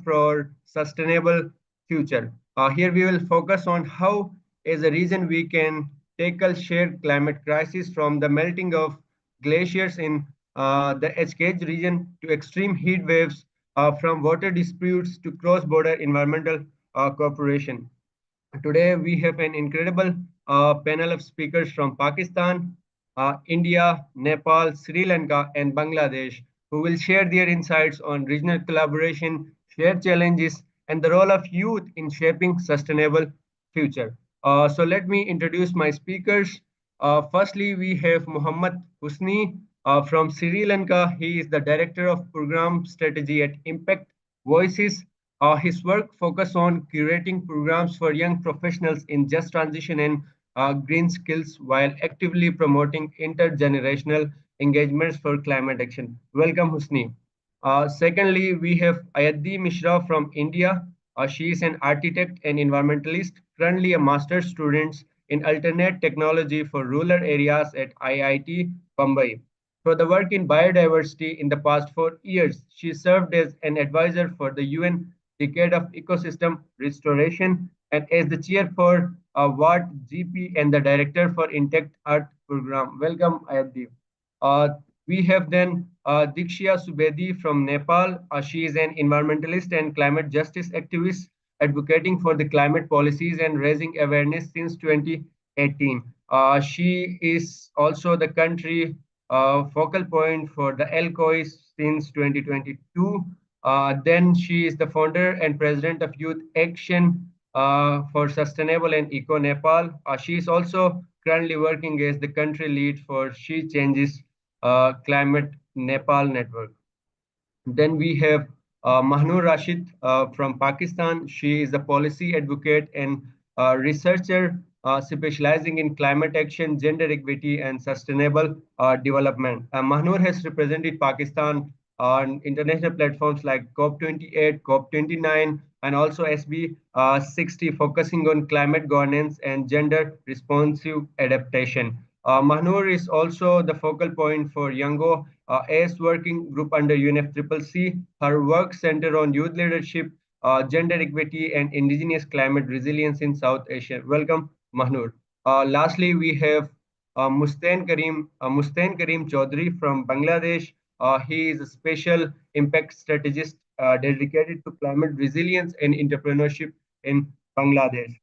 for sustainable future. Here we will focus on how, as a region, we can tackle shared climate crisis from the melting of glaciers in the HKH region to extreme heat waves, from water disputes to cross-border environmental cooperation. Today, we have an incredible panel of speakers from Pakistan, India, Nepal, Sri Lanka, and Bangladesh, who will share their insights on regional collaboration, shared challenges, and the role of youth in shaping sustainable future. So let me introduce my speakers. Firstly, we have Muhammad Husni from Sri Lanka. He is the Director of Program Strategy at Impact Voices. His work focuses on curating programs for young professionals in just transition and green skills while actively promoting intergenerational engagements for climate action. Welcome, Husni. Secondly, we have Ayadhi Mishra from India. She is an architect and environmentalist, currently a master's student in alternate technology for rural areas at IIT Bombay. For the work in biodiversity in the past 4 years, she served as an advisor for the UN Decade of Ecosystem Restoration and as the chair for WAT GP and the director for Intact Earth program. Welcome, Ayadhi. Uh, we have then Dikshya Subedi from Nepal. She is an environmentalist and climate justice activist advocating for the climate policies and raising awareness since 2018. She is also the country focal point for the LCOI since 2022. Then she is the founder and president of Youth Action for Sustainable and Eco Nepal. She is also currently working as the country lead for She Changes Climate Nepal Network. Then we have Mahnur Rashid from Pakistan. She is a policy advocate and researcher specializing in climate action, gender equity, and sustainable development. Mahnur has represented Pakistan on international platforms like COP28, COP29, and also SB 60, focusing on climate governance and gender responsive adaptation. Mahnur is also the focal point for Yango AS working group under UNFCCC. Her work centered on youth leadership, gender equity, and indigenous climate resilience in South Asia. Welcome, Mahnur. Lastly, we have Mustain Karim Chaudhary from Bangladesh. He is a special impact strategist dedicated to climate resilience and entrepreneurship in Bangladesh.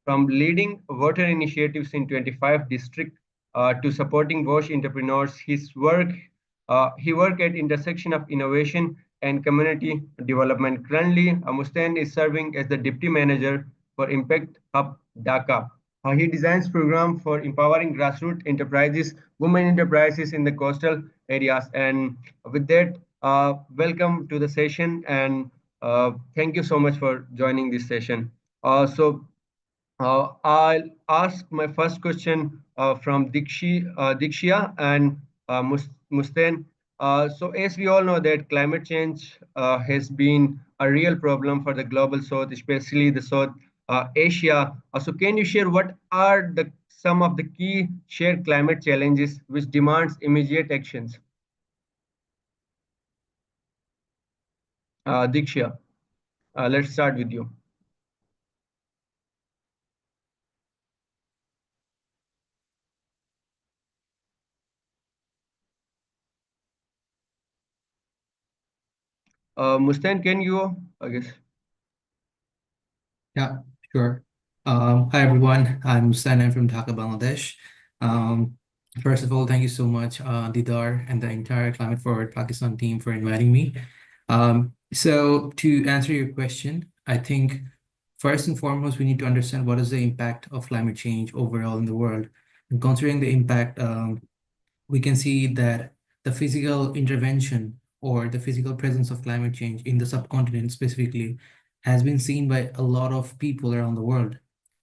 From leading water initiatives in 25 districts to supporting WASH entrepreneurs, he worked at intersection of innovation and community development. Currently, Mustain is serving as the deputy manager for Impact Hub Dhaka. He designs programs for empowering grassroots enterprises, women enterprises in the coastal areas. And with that, welcome to the session and thank you so much for joining this session. I'll ask my first question from Dikshya and Mustain. So as we all know that climate change has been a real problem for the global south, especially the South Asia. So can you share what are some of the key shared climate challenges which demands immediate actions? Dikshya, let's start with you. Mustain, can you, I guess? Yeah, sure. Hi everyone, I'm Sanan from Dhaka, Bangladesh. Um, First of all, thank you so much, Didar and the entire Climate Forward Pakistan team for inviting me. So to answer your question, I think first and foremost, we need to understand what is the impact of climate change overall in the world. And considering the impact, we can see that the physical intervention or the physical presence of climate change in the subcontinent specifically has been seen by a lot of people around the world.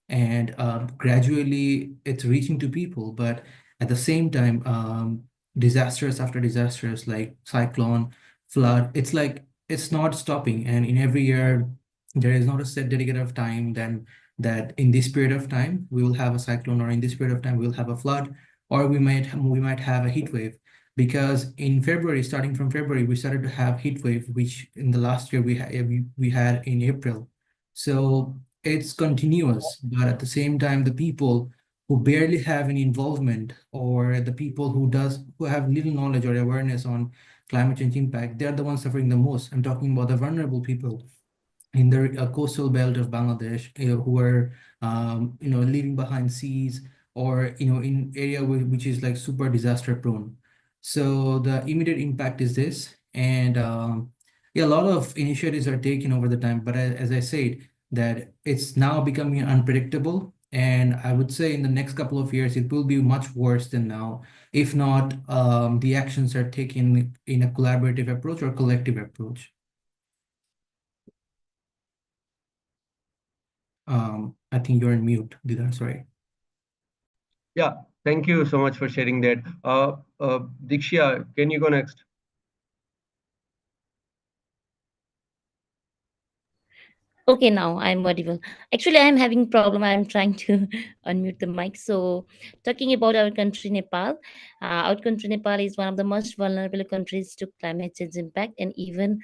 And gradually it's reaching to people, but at the same time, disasters after disasters like cyclone, flood, it's like it's not stopping. And in every year, there is not a set dedicated of time then that in this period of time we will have a cyclone, or in this period of time we'll have a flood, or we might have a heat wave, because in February, starting from February, we started to have heat wave, which in the last year we had in April. So it's continuous, but at the same time, the people who barely have any involvement, or the people who have little knowledge or awareness on climate change impact, they're the ones suffering the most. I'm talking about the vulnerable people in the coastal belt of Bangladesh, who are leaving behind seas, or in area which is like super disaster prone. So the immediate impact is this, and yeah, a lot of initiatives are taken over the time. But as I said, that it's now becoming unpredictable, and I would say in the next couple of years it will be much worse than now, if not the actions are taken in a collaborative approach or collective approach. I think you're on mute, Didar, sorry. Yeah, thank you so much for sharing that. Diksha, can you go next? Okay, now I'm audible. Actually, I'm having problem. I'm trying to unmute the mic. So, talking about our country, Nepal, our country, Nepal is one of the most vulnerable countries to climate change impact, and even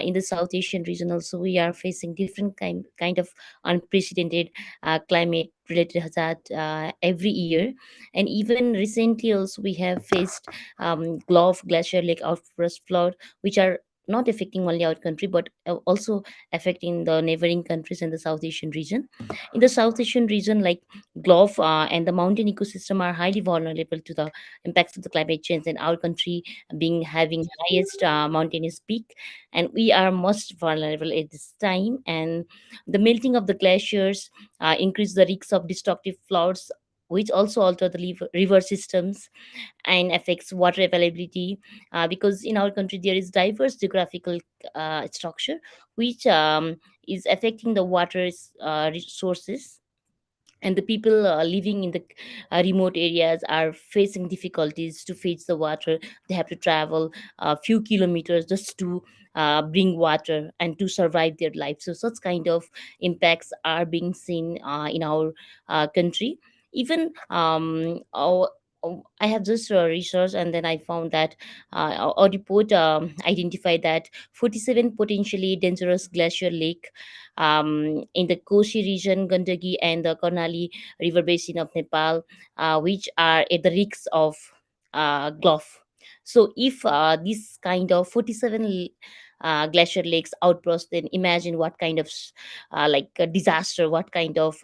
in the South Asian region, also we are facing different kind of unprecedented climate related hazard every year. And even recently also we have faced glove glacier lake outburst flood, which are not affecting only our country but also affecting the neighboring countries in the South Asian region. In the South Asian region, like Gulf and the mountain ecosystem are highly vulnerable to the impacts of the climate change, and our country being having highest mountainous peak, and we are most vulnerable at this time. And the melting of the glaciers increase the risks of destructive floods, which also alter the river systems and affects water availability, because in our country there is diverse geographical structure which is affecting the water resources, and the people living in the remote areas are facing difficulties to fetch the water. They have to travel a few kilometers just to bring water and to survive their life. So such kind of impacts are being seen in our country. Even I have just researched, and then I found that a report identified that 47 potentially dangerous glacier lake in the Koshi region, Gandaki, and the Karnali River basin of Nepal, which are at the risks of Gulf. So, if this kind of 47 glacier lakes outburst, then imagine what kind of like a disaster, what kind of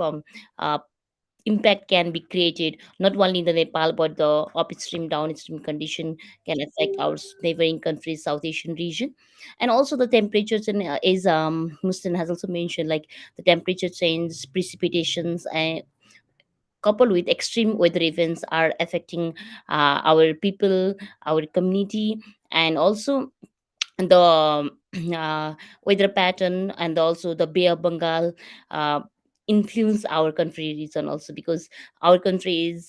uh, impact can be created not only in the Nepal but the upstream downstream condition can affect our neighboring countries, South Asian region. And also the temperatures, and as Mustin has also mentioned, like the temperature change, precipitations, and coupled with extreme weather events are affecting our people, our community, and also the weather pattern, and also the Bay of Bengal uh, influence our country region also, because our country is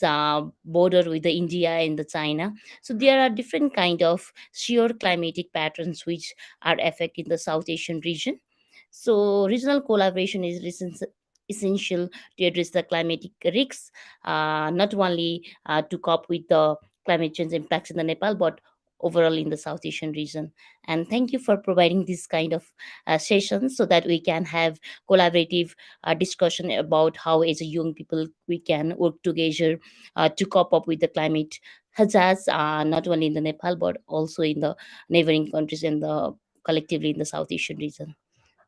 border with the India and the China. So there are different kind of sheer climatic patterns which are affecting the South Asian region. So regional collaboration is essential to address the climatic risks, not only to cope with the climate change impacts in the Nepal but overall in the South Asian region. And thank you for providing this kind of sessions so that we can have collaborative discussion about how as a young people we can work together to cope up with the climate hazards, not only in the Nepal but also in the neighboring countries and the collectively in the South Asian region.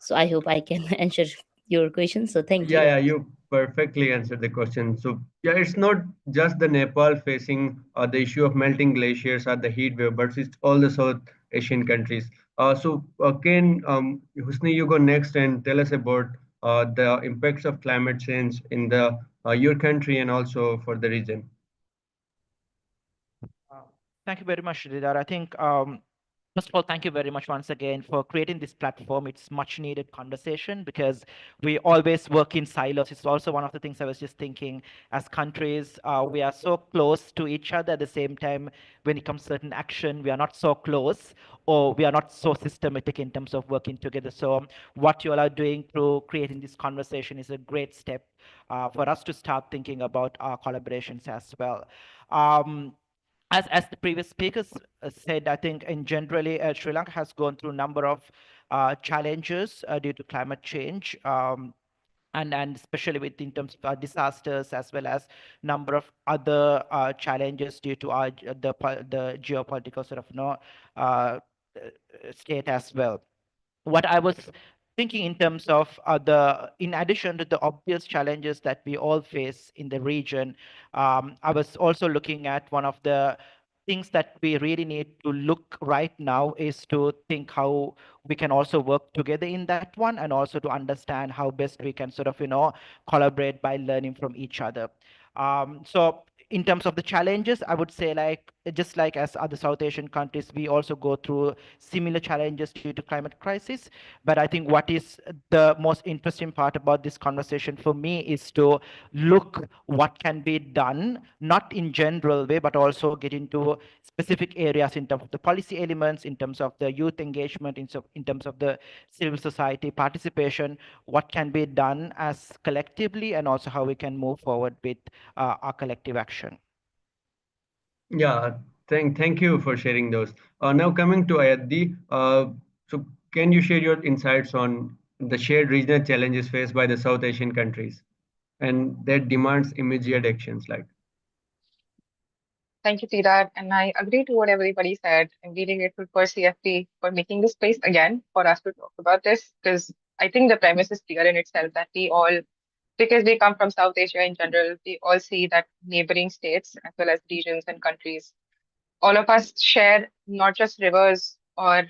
So I hope I can answer your question. So thank Yeah, you. yeah, you perfectly answered the question. So, yeah, it's not just the Nepal facing the issue of melting glaciers or the heat wave, but it's all the South Asian countries. Can Husni, you go next and tell us about the impacts of climate change in the your country and also for the region. Uh, Thank you very much, Sridhar. I think, first of all, thank you very much once again for creating this platform. It's much needed conversation because we always work in silos. It's also one of the things I was just thinking. As countries, we are so close to each other. At the same time, when it comes to certain action, we are not so close, or we are not so systematic in terms of working together. So what you all are doing through creating this conversation is a great step for us to start thinking about our collaborations as well. Um, as the previous speakers said, I think in generally Sri Lanka has gone through a number of challenges due to climate change. And especially with in terms of disasters as well as number of other challenges due to the geopolitical sort of state as well. What I was thinking in terms of in addition to the obvious challenges that we all face in the region, I was also looking at one of the things that we really need to look right now is to think how we can also work together in that one, and also to understand how best we can sort of collaborate by learning from each other. So in terms of the challenges, I would say, like, just like as other South Asian countries, we also go through similar challenges due to climate crisis. But I think what is the most interesting part about this conversation for me is to look what can be done, not in general way, but also get into specific areas in terms of the policy elements, in terms of the youth engagement, in terms of the civil society participation, what can be done as collectively, and also how we can move forward with our collective action. Yeah, thank you for sharing those. Now coming to Ayaddi, so can you share your insights on the shared regional challenges faced by the South Asian countries and that demands immediate actions like? Thank you, Siddharth. And I agree to what everybody said. I'm really grateful for CFP for making this space again for us to talk about this, because I think the premise is clear in itself that we all, because we come from South Asia in general, we all see that neighboring states as well as regions and countries, all of us share not just rivers or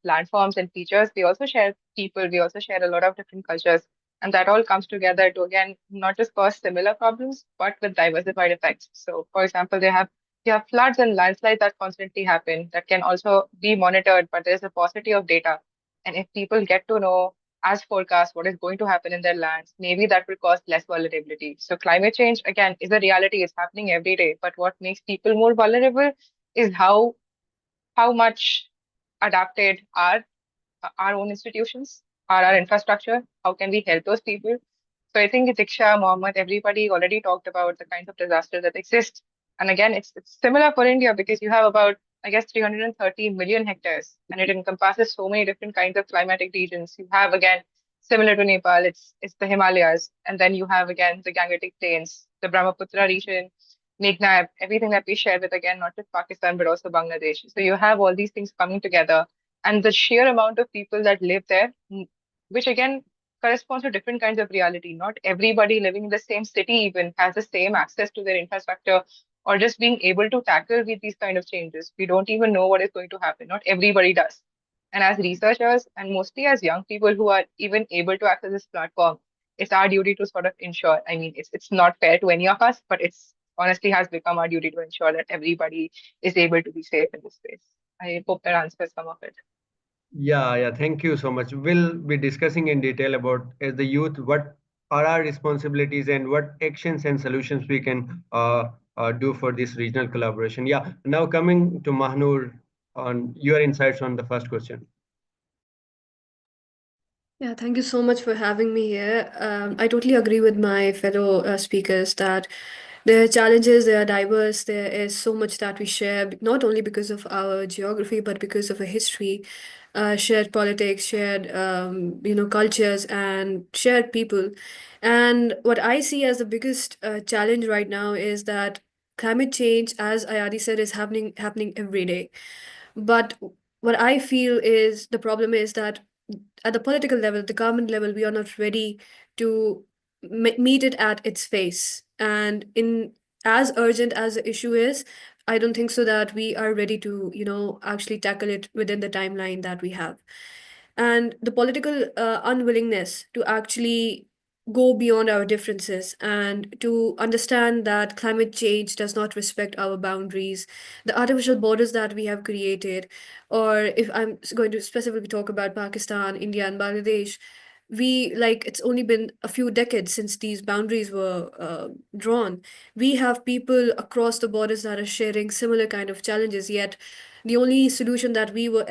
landforms and features, we also share people, we also share a lot of different cultures. And that all comes together to, again, not just cause similar problems, but with diversified effects. So, for example, you have floods and landslides that constantly happen that can also be monitored, but there's a paucity of data. And if people get to know as forecast what is going to happen in their lands, maybe that will cause less vulnerability. So climate change, again, is a reality. It's happening every day. But what makes people more vulnerable is how much adapted are our own institutions, are our infrastructure, how can we help those people? So I think Diksha, Mohammed, everybody already talked about the kinds of disasters that exist. And again, it's similar for India because you have about, I guess, 330 million hectares, and it encompasses so many different kinds of climatic regions. You have, again, similar to Nepal, it's the Himalayas, and then you have, again, the Gangetic Plains, the Brahmaputra region, Meghnad, everything that we share with, again, not just Pakistan, but also Bangladesh. So you have all these things coming together, and the sheer amount of people that live there, which again corresponds to different kinds of reality. Not everybody living in the same city even has the same access to their infrastructure or just being able to tackle with these kind of changes. We don't even know what is going to happen. Not everybody does. And as researchers, and mostly as young people who are even able to access this platform, it's our duty to sort of ensure. I mean, it's not fair to any of us, but it's honestly has become our duty to ensure that everybody is able to be safe in this space. I hope that answers some of it. Yeah, thank you so much. We'll be discussing in detail about as the youth what are our responsibilities and what actions and solutions we can do for this regional collaboration. Yeah, now coming to Mahnur on your insights on the first question. Yeah, thank you so much for having me here. I totally agree with my fellow speakers that there are challenges, they are diverse, there is so much that we share, not only because of our geography, but because of a history, shared politics, shared cultures, and shared people. And what I see as the biggest challenge right now is that climate change, as Ayadi said, is happening every day. But what I feel is the problem is that at the political level, the government level, we are not ready to meet it at its face. And in as urgent as the issue is, I don't think so that we are ready to, actually tackle it within the timeline that we have. And the political unwillingness to actually go beyond our differences and to understand that climate change does not respect our boundaries, the artificial borders that we have created, or if I'm going to specifically talk about Pakistan, India, and Bangladesh, we like it's only been a few decades since these boundaries were drawn. We have people across the borders that are sharing similar kind of challenges, yet the only solution that we were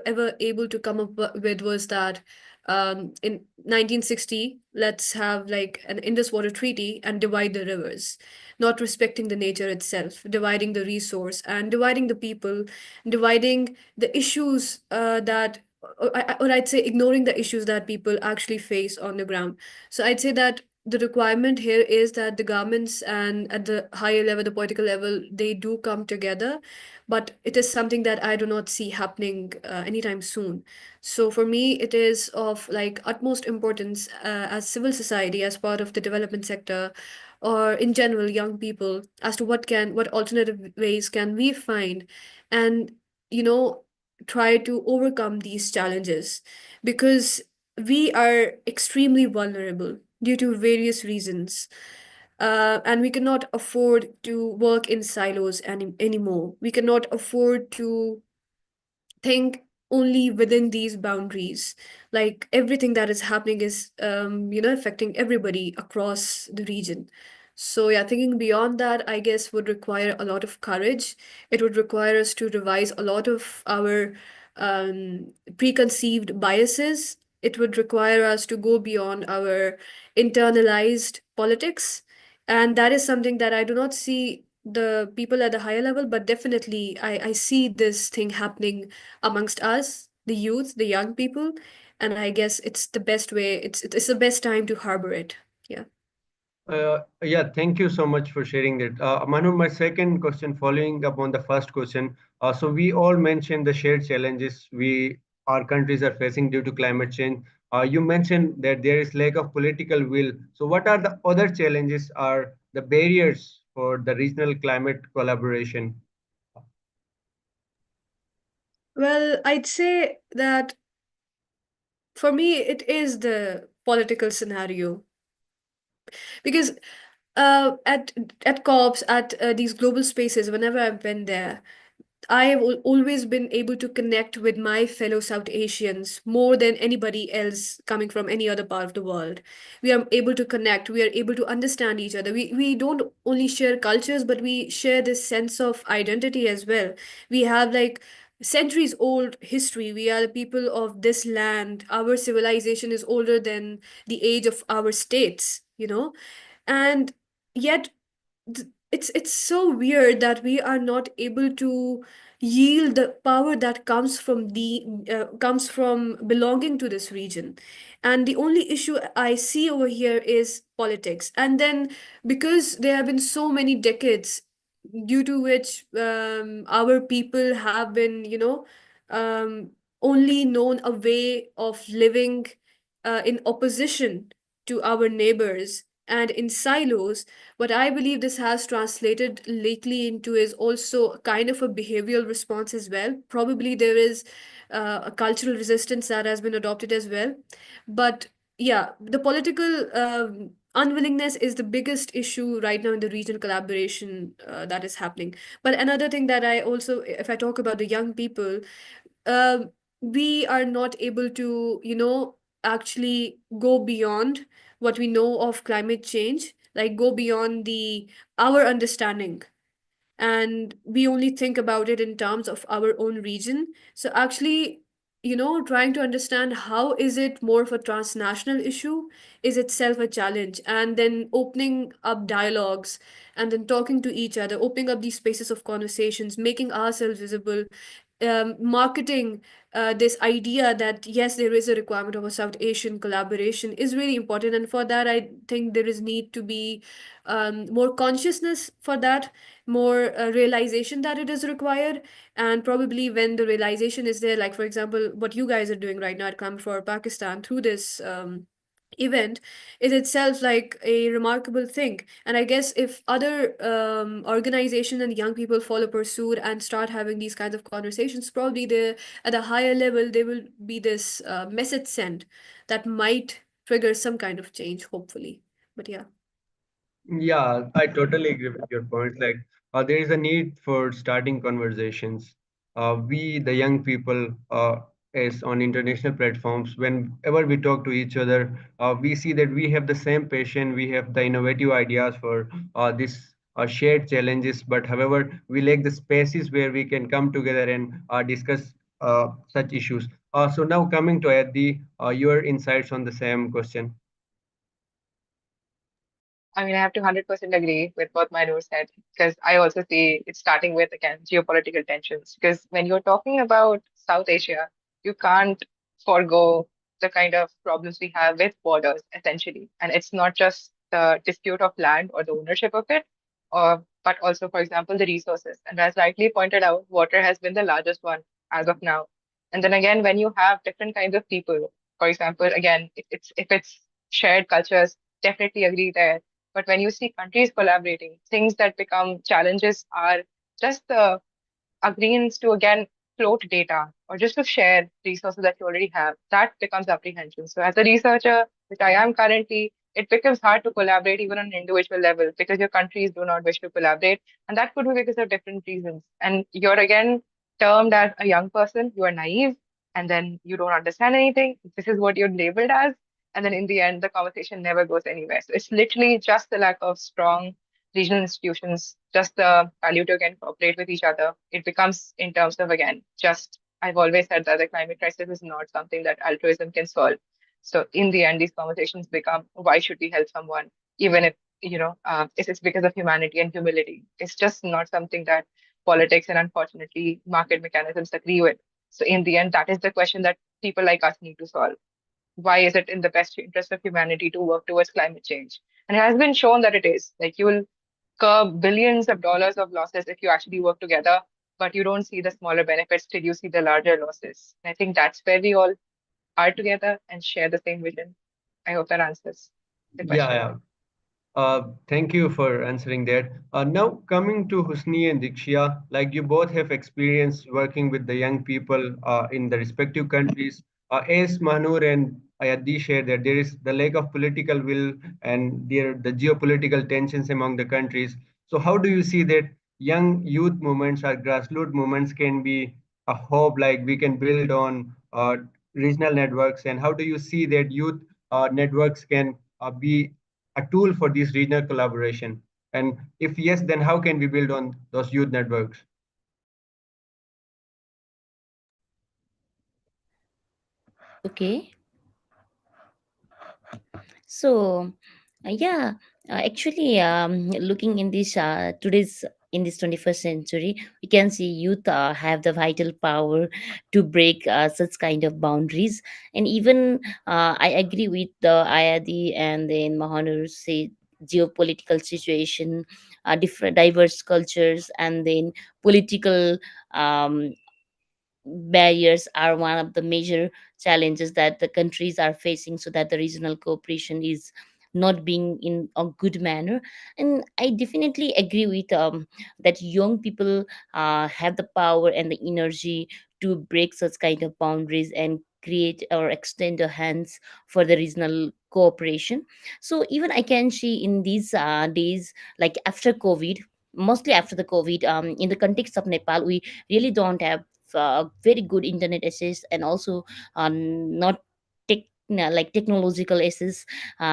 ever able to come up with was that in 1960, let's have like an Indus Water Treaty and divide the rivers, not respecting the nature itself, dividing the resource and dividing the people, dividing the issues that, or I'd say ignoring the issues that people actually face on the ground. So I'd say that the requirement here is that the governments and at the higher level, the political level, they do come together, but it is something that I do not see happening anytime soon. So for me, it is of like utmost importance as civil society, as part of the development sector, or in general, young people, as to what alternative ways can we find, and you know, try to overcome these challenges, because we are extremely vulnerable due to various reasons. And we cannot afford to work in silos anymore. We cannot afford to think only within these boundaries. Like everything that is happening is, affecting everybody across the region. So yeah, thinking beyond that, I guess, would require a lot of courage. It would require us to revise a lot of our preconceived biases. It would require us to go beyond our internalized politics. And that is something that I do not see the people at the higher level, but definitely I see this thing happening amongst us, the youth, the young people, and I guess it's the best way. It's the best time to harbor it. Yeah. Yeah, thank you so much for sharing that. Manu, my second question, following up on the first question. So we all mentioned the shared challenges our countries are facing due to climate change. You mentioned that there is lack of political will. So what are the other challenges, are the barriers for the regional climate collaboration? Well, I'd say that for me, it is the political scenario, because at COPs, at these global spaces, whenever I've been there, I have always been able to connect with my fellow South Asians more than anybody else coming from any other part of the world. We are able to connect, we are able to understand each other. We don't only share cultures, but we share this sense of identity as well. We have like centuries old history. We are the people of this land. Our civilization is older than the age of our states, and yet it's so weird that we are not able to yield the power that comes from belonging to this region. And the only issue I see over here is politics. And then, because there have been so many decades due to which our people have been, um, only known a way of living in opposition to our neighbors and in silos. What I believe this has translated lately into is also a kind of a behavioral response as well. Probably there is a cultural resistance that has been adopted as well. But yeah, the political unwillingness is the biggest issue right now in the regional collaboration that is happening. But another thing that I also, if I talk about the young people, um, we are not able to, actually go beyond what we know of climate change, like go beyond the our understanding, and we only think about it in terms of our own region. So actually, trying to understand how is it more of a transnational issue is itself a challenge, and then opening up dialogues and then talking to each other, opening up these spaces of conversations, making ourselves visible, marketing this idea that yes, there is a requirement of a South Asian collaboration is really important. And for that, I think there is need to be more consciousness for that, more realization that it is required. And probably when the realization is there, like for example, what you guys are doing right now at Climate for Pakistan through this event, is itself like a remarkable thing. And I guess if other organizations and young people follow pursuit and start having these kinds of conversations, probably they at a higher level there will be this message sent that might trigger some kind of change, hopefully. But yeah. Yeah, I totally agree with your point. Like, there is a need for starting conversations. We, the young people, is on international platforms. Whenever we talk to each other, we see that we have the same passion. We have the innovative ideas for this shared challenges. But however, we lack the spaces where we can come together and discuss such issues. So now coming to Addi, your insights on the same question. I mean, I have to 100% agree with what Manu said, because I also see it starting with, again, geopolitical tensions. Because when you're talking about South Asia, you can't forego the kind of problems we have with borders, essentially. And it's not just the dispute of land or the ownership of it, but also, for example, the resources. And as rightly pointed out, water has been the largest one as of now. And then again, when you have different kinds of people, for example, again, if it's shared cultures, definitely agree there, but when you see countries collaborating, things that become challenges are just the agreements to again float data or just to share resources that you already have. That becomes apprehension. So as a researcher, which I am currently, it becomes hard to collaborate even on an individual level because your countries do not wish to collaborate. And that could be because of different reasons. And you're again termed as a young person, you are naive, and then you don't understand anything. This is what you're labeled as. And then in the end, the conversation never goes anywhere. So it's literally just the lack of strong regional institutions, just the value to again cooperate with each other. It becomes in terms of again, just I've always said that the climate crisis is not something that altruism can solve. So in the end, these conversations become why should we help someone, even if it's because of humanity and humility. It's just not something that politics and unfortunately market mechanisms agree with. So in the end, that is the question that people like us need to solve. Why is it in the best interest of humanity to work towards climate change? And it has been shown that it is. Like you will curb billions of dollars of losses if you actually work together, but you don't see the smaller benefits till you see the larger losses. And I think that's where we all are together and share the same vision. I hope that answers the Yeah, question. yeah. Thank you for answering that. Now coming to Husni and Dikshia, like you both have experience working with the young people in the respective countries. As Manur and Ayadi shared that there is the lack of political will and the geopolitical tensions among the countries. So how do you see that young youth movements or grassroots movements can be a hope, like we can build on regional networks, and how do you see that youth networks can be a tool for this regional collaboration? And if yes, then how can we build on those youth networks? Okay. So, yeah, actually, looking in this today's in this 21st century, we can see youth have the vital power to break such kind of boundaries. And even I agree with the Ayadi and then Mahanur say geopolitical situation, different diverse cultures, and then political um, barriers are one of the major challenges that the countries are facing, so that the regional cooperation is not being in a good manner. And I definitely agree with that young people have the power and the energy to break such kind of boundaries and create or extend their hands for the regional cooperation. So even I can see in these days, like after COVID, mostly after the COVID, in the context of Nepal, we really don't have very good internet access, and also not like technological access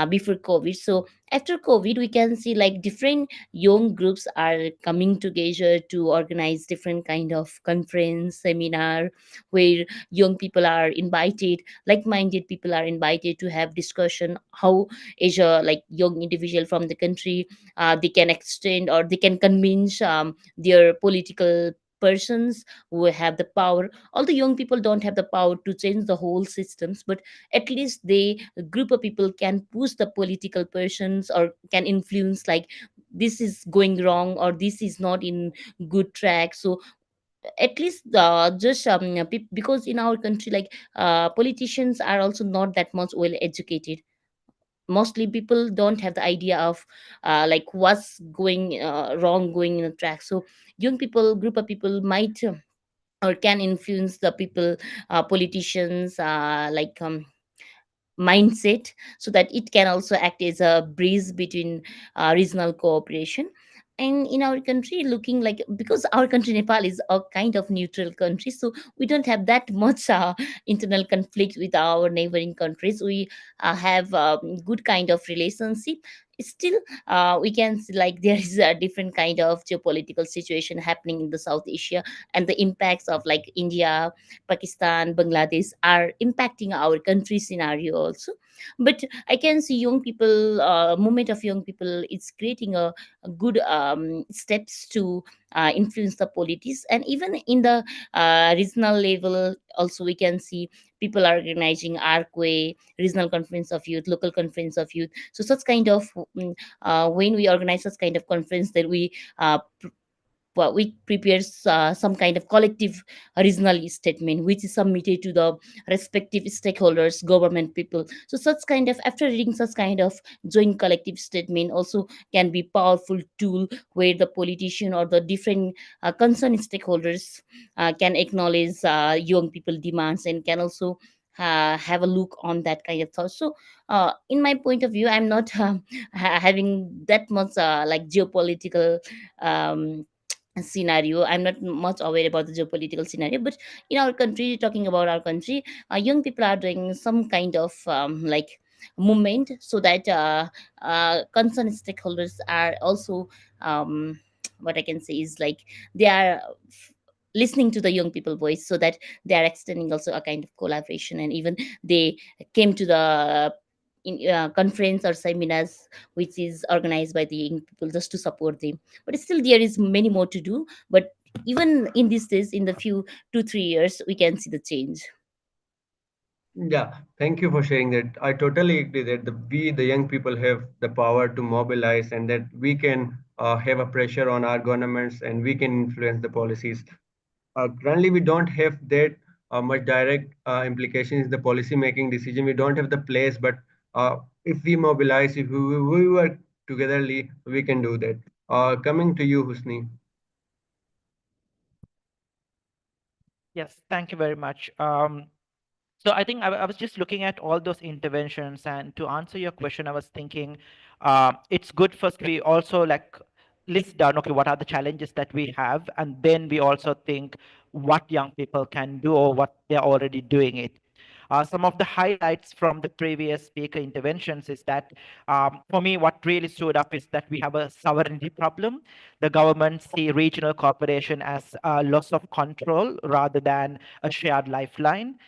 before COVID. So after COVID, we can see like different young groups are coming together to organize different kind of conference seminar, where young people are invited, like-minded people are invited to have discussion how Asia, like young individual from the country, they can extend or they can convince their political persons who have the power. Although young people don't have the power to change the whole systems, but at least they, a group of people, can push the political persons or can influence, like this is going wrong or this is not in good track. So at least just because in our country, like politicians are also not that much well educated. Mostly people don't have the idea of like what's going wrong going in a track. So young people, group of people might or can influence the people, politicians, mindset, so that it can also act as a breeze between regional cooperation. And in our country, looking like, because our country Nepal is a kind of neutral country, so we don't have that much internal conflict with our neighboring countries. We have good kind of relationship. Still, we can see like there is a different kind of geopolitical situation happening in the South Asia, and the impacts of like India, Pakistan, Bangladesh are impacting our country scenario also. But I can see young people, movement of young people is creating a good steps to influence the politics. And even in the regional level also, we can see people are organizing arcway, regional conference of youth, local conference of youth. So such kind of when we organize such kind of conference, that we well, we prepares some kind of collective regional statement which is submitted to the respective stakeholders, government people. So such kind of, after reading such kind of joint collective statement also can be powerful tool where the politician or the different concerned stakeholders can acknowledge young people demands, and can also have a look on that kind of thought. So in my point of view, I'm not having that much like geopolitical um, scenario. I'm not much aware about the geopolitical scenario, but in our country, talking about our country, young people are doing some kind of like movement, so that concerned stakeholders are also what I can say is like they are listening to the young people voice, so that they are extending also a kind of collaboration, and even they came to the conference or seminars which is organized by the young people just to support them. But still there is many more to do. But even in these days, in the few 2 3 years, we can see the change. Yeah, thank you for sharing that. I totally agree that the young people, have the power to mobilize, and that we can have a pressure on our governments, and we can influence the policies. Currently, we don't have that much direct implications in the policy making decision. We don't have the place, but if we mobilize, if we work togetherly, we can do that. Coming to you, Husni. Yes, thank you very much. So I think I was just looking at all those interventions, and to answer your question, I was thinking it's good first we also like list down, okay, what are the challenges that we have, and then we also think what young people can do or what they're already doing it. Some of the highlights from the previous speaker interventions is that, for me, what really stood up is that we have a sovereignty problem. The government see regional cooperation as a loss of control rather than a shared lifeline.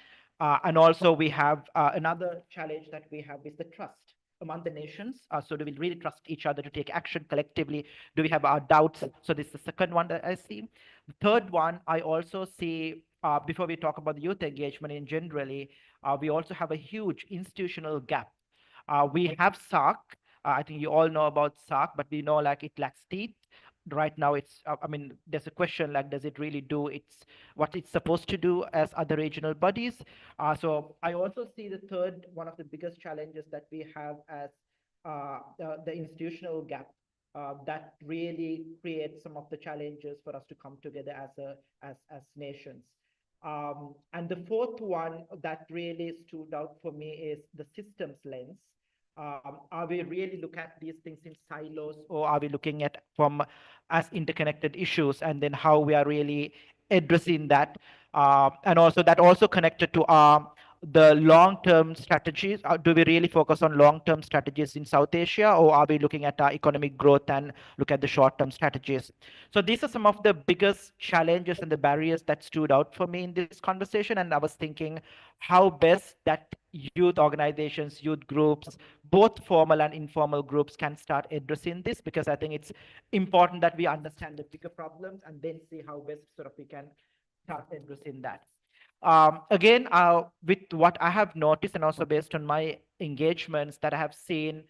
And also we have another challenge that we have is the trust among the nations. So do we really trust each other to take action collectively? Do we have our doubts? So this is the second one that I see. The third one I also see, before we talk about the youth engagement in generally, we also have a huge institutional gap. We have SARC. I think you all know about SARC, but we know like it lacks teeth. Right now, it's, I mean, there's a question like, does it really do its what it's supposed to do as other regional bodies? So I also see the third, one of the biggest challenges that we have as the institutional gap. That really creates some of the challenges for us to come together as nations. And the fourth one that really stood out for me is the systems lens. Are we really look at these things in silos, or are we looking at from as interconnected issues, and then how we are really addressing that? And also that also connected to the long-term strategies. Do we really focus on long-term strategies in South Asia, or are we looking at our economic growth and look at the short-term strategies? So these are some of the biggest challenges and the barriers that stood out for me in this conversation. And I was thinking how best that youth organizations, youth groups, both formal and informal groups can start addressing this, because I think it's important that we understand the bigger problems and then see how best sort of we can start addressing that. Again, with what I have noticed and also based on my engagements that I have seen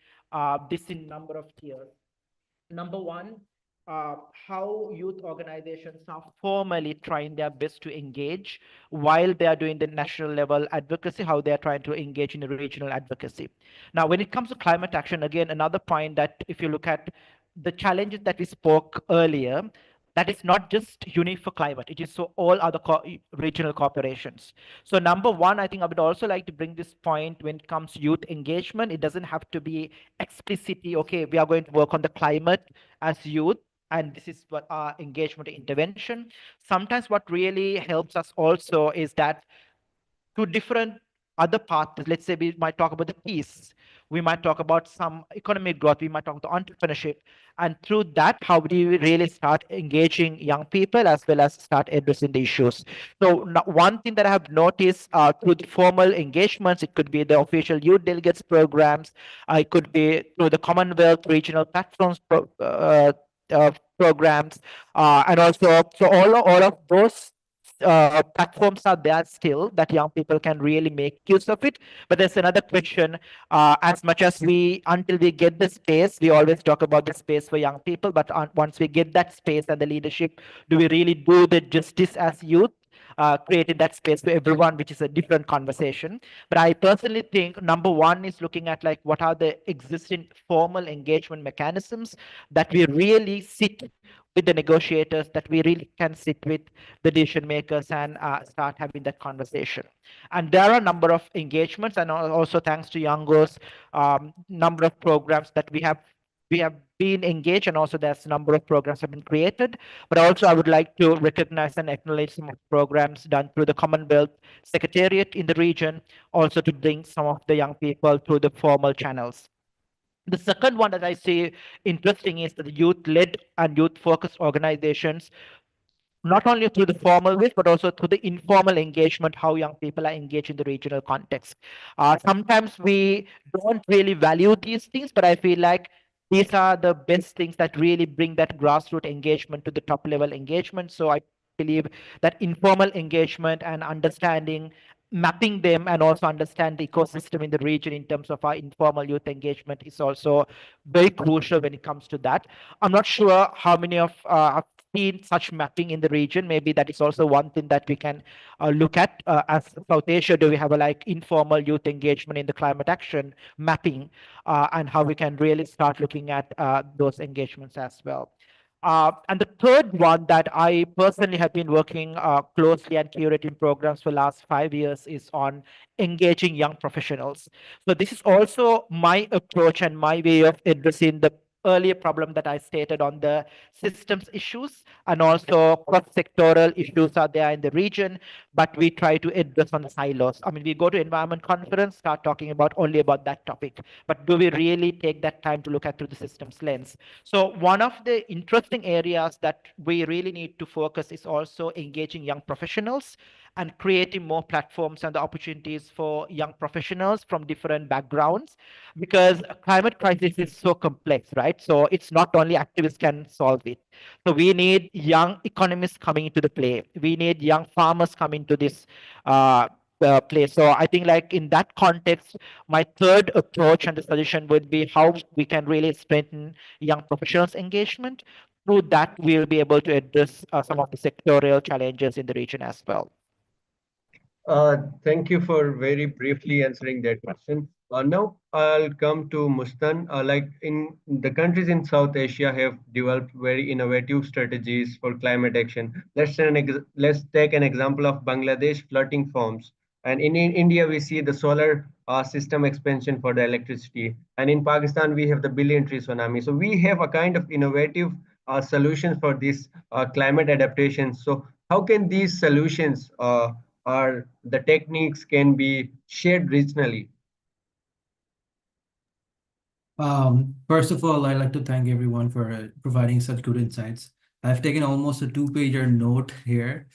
this in number of tiers. Number one, how youth organizations are formally trying their best to engage while they are doing the national level advocacy, how they are trying to engage in the regional advocacy. Now, when it comes to climate action, again, another point that if you look at the challenges that we spoke earlier, that is not just unique for climate, it is so all other regional corporations. So number one, I think I would also like to bring this point when it comes to youth engagement. It doesn't have to be explicitly, okay, we are going to work on the climate as youth and this is what our engagement intervention. Sometimes what really helps us also is that to different other parts. Let's say we might talk about the peace, we might talk about some economic growth, we might talk about entrepreneurship, and through that, how do we really start engaging young people as well as start addressing the issues? So one thing that I have noticed through the formal engagements, it could be the official youth delegates programs, it could be through the Commonwealth regional platforms programs, and also so all of those platforms are there still that young people can really make use of it. But there's another question. As much as we, until we get the space, we always talk about the space for young people. But once we get that space and the leadership, do we really do the justice as youth? Creating that space for everyone, which is a different conversation. But I personally think number one is looking at like what are the existing formal engagement mechanisms that we really sit with the negotiators, that we really can sit with the decision makers and start having that conversation. And there are a number of engagements, and also thanks to Youngos, number of programs that we have been engaged, and also there's a number of programs have been created. But also I would like to recognize and acknowledge some of the programs done through the Commonwealth Secretariat in the region, also to bring some of the young people through the formal channels. The second one that I see interesting is that the youth-led and youth-focused organizations, not only through the formal ways, but also through the informal engagement, how young people are engaged in the regional context. Sometimes we don't really value these things, but I feel like these are the best things that really bring that grassroots engagement to the top level engagement. So I believe that informal engagement and understanding, mapping them, and also understand the ecosystem in the region in terms of our informal youth engagement is also very crucial when it comes to that. I'm not sure how many of have seen such mapping in the region. Maybe that is also one thing that we can look at as South Asia. Do we have a like informal youth engagement in the climate action mapping, and how we can really start looking at those engagements as well. And the third one that I personally have been working closely and curating programs for the last 5 years is on engaging young professionals. So this is also my approach and my way of addressing the earlier problem that I stated on the systems issues, and also cross-sectoral issues are there in the region, but we try to address on the silos. I mean, we go to environment conference, start talking about only about that topic, but do we really take that time to look at through the systems lens? So one of the interesting areas that we really need to focus is also engaging young professionals and creating more platforms and the opportunities for young professionals from different backgrounds, because climate crisis is so complex, right? So it's not only activists can solve it. So we need young economists coming into the play. We need young farmers coming to this play. So I think like in that context, my third approach and the suggestion would be how we can really strengthen young professionals engagement. Through that, we'll be able to address some of the sectorial challenges in the region as well. Thank you for very briefly answering that question. Now I'll come to Mustan. Like in the countries in South Asia have developed very innovative strategies for climate action. Let's take an example of Bangladesh floating farms. And in India, we see the solar system expansion for the electricity. And in Pakistan, we have the billion tree tsunami. So we have a kind of innovative solutions for this climate adaptation. So how can these solutions or the techniques can be shared regionally? First of all, I'd like to thank everyone for providing such good insights. I've taken almost a two-pager note here,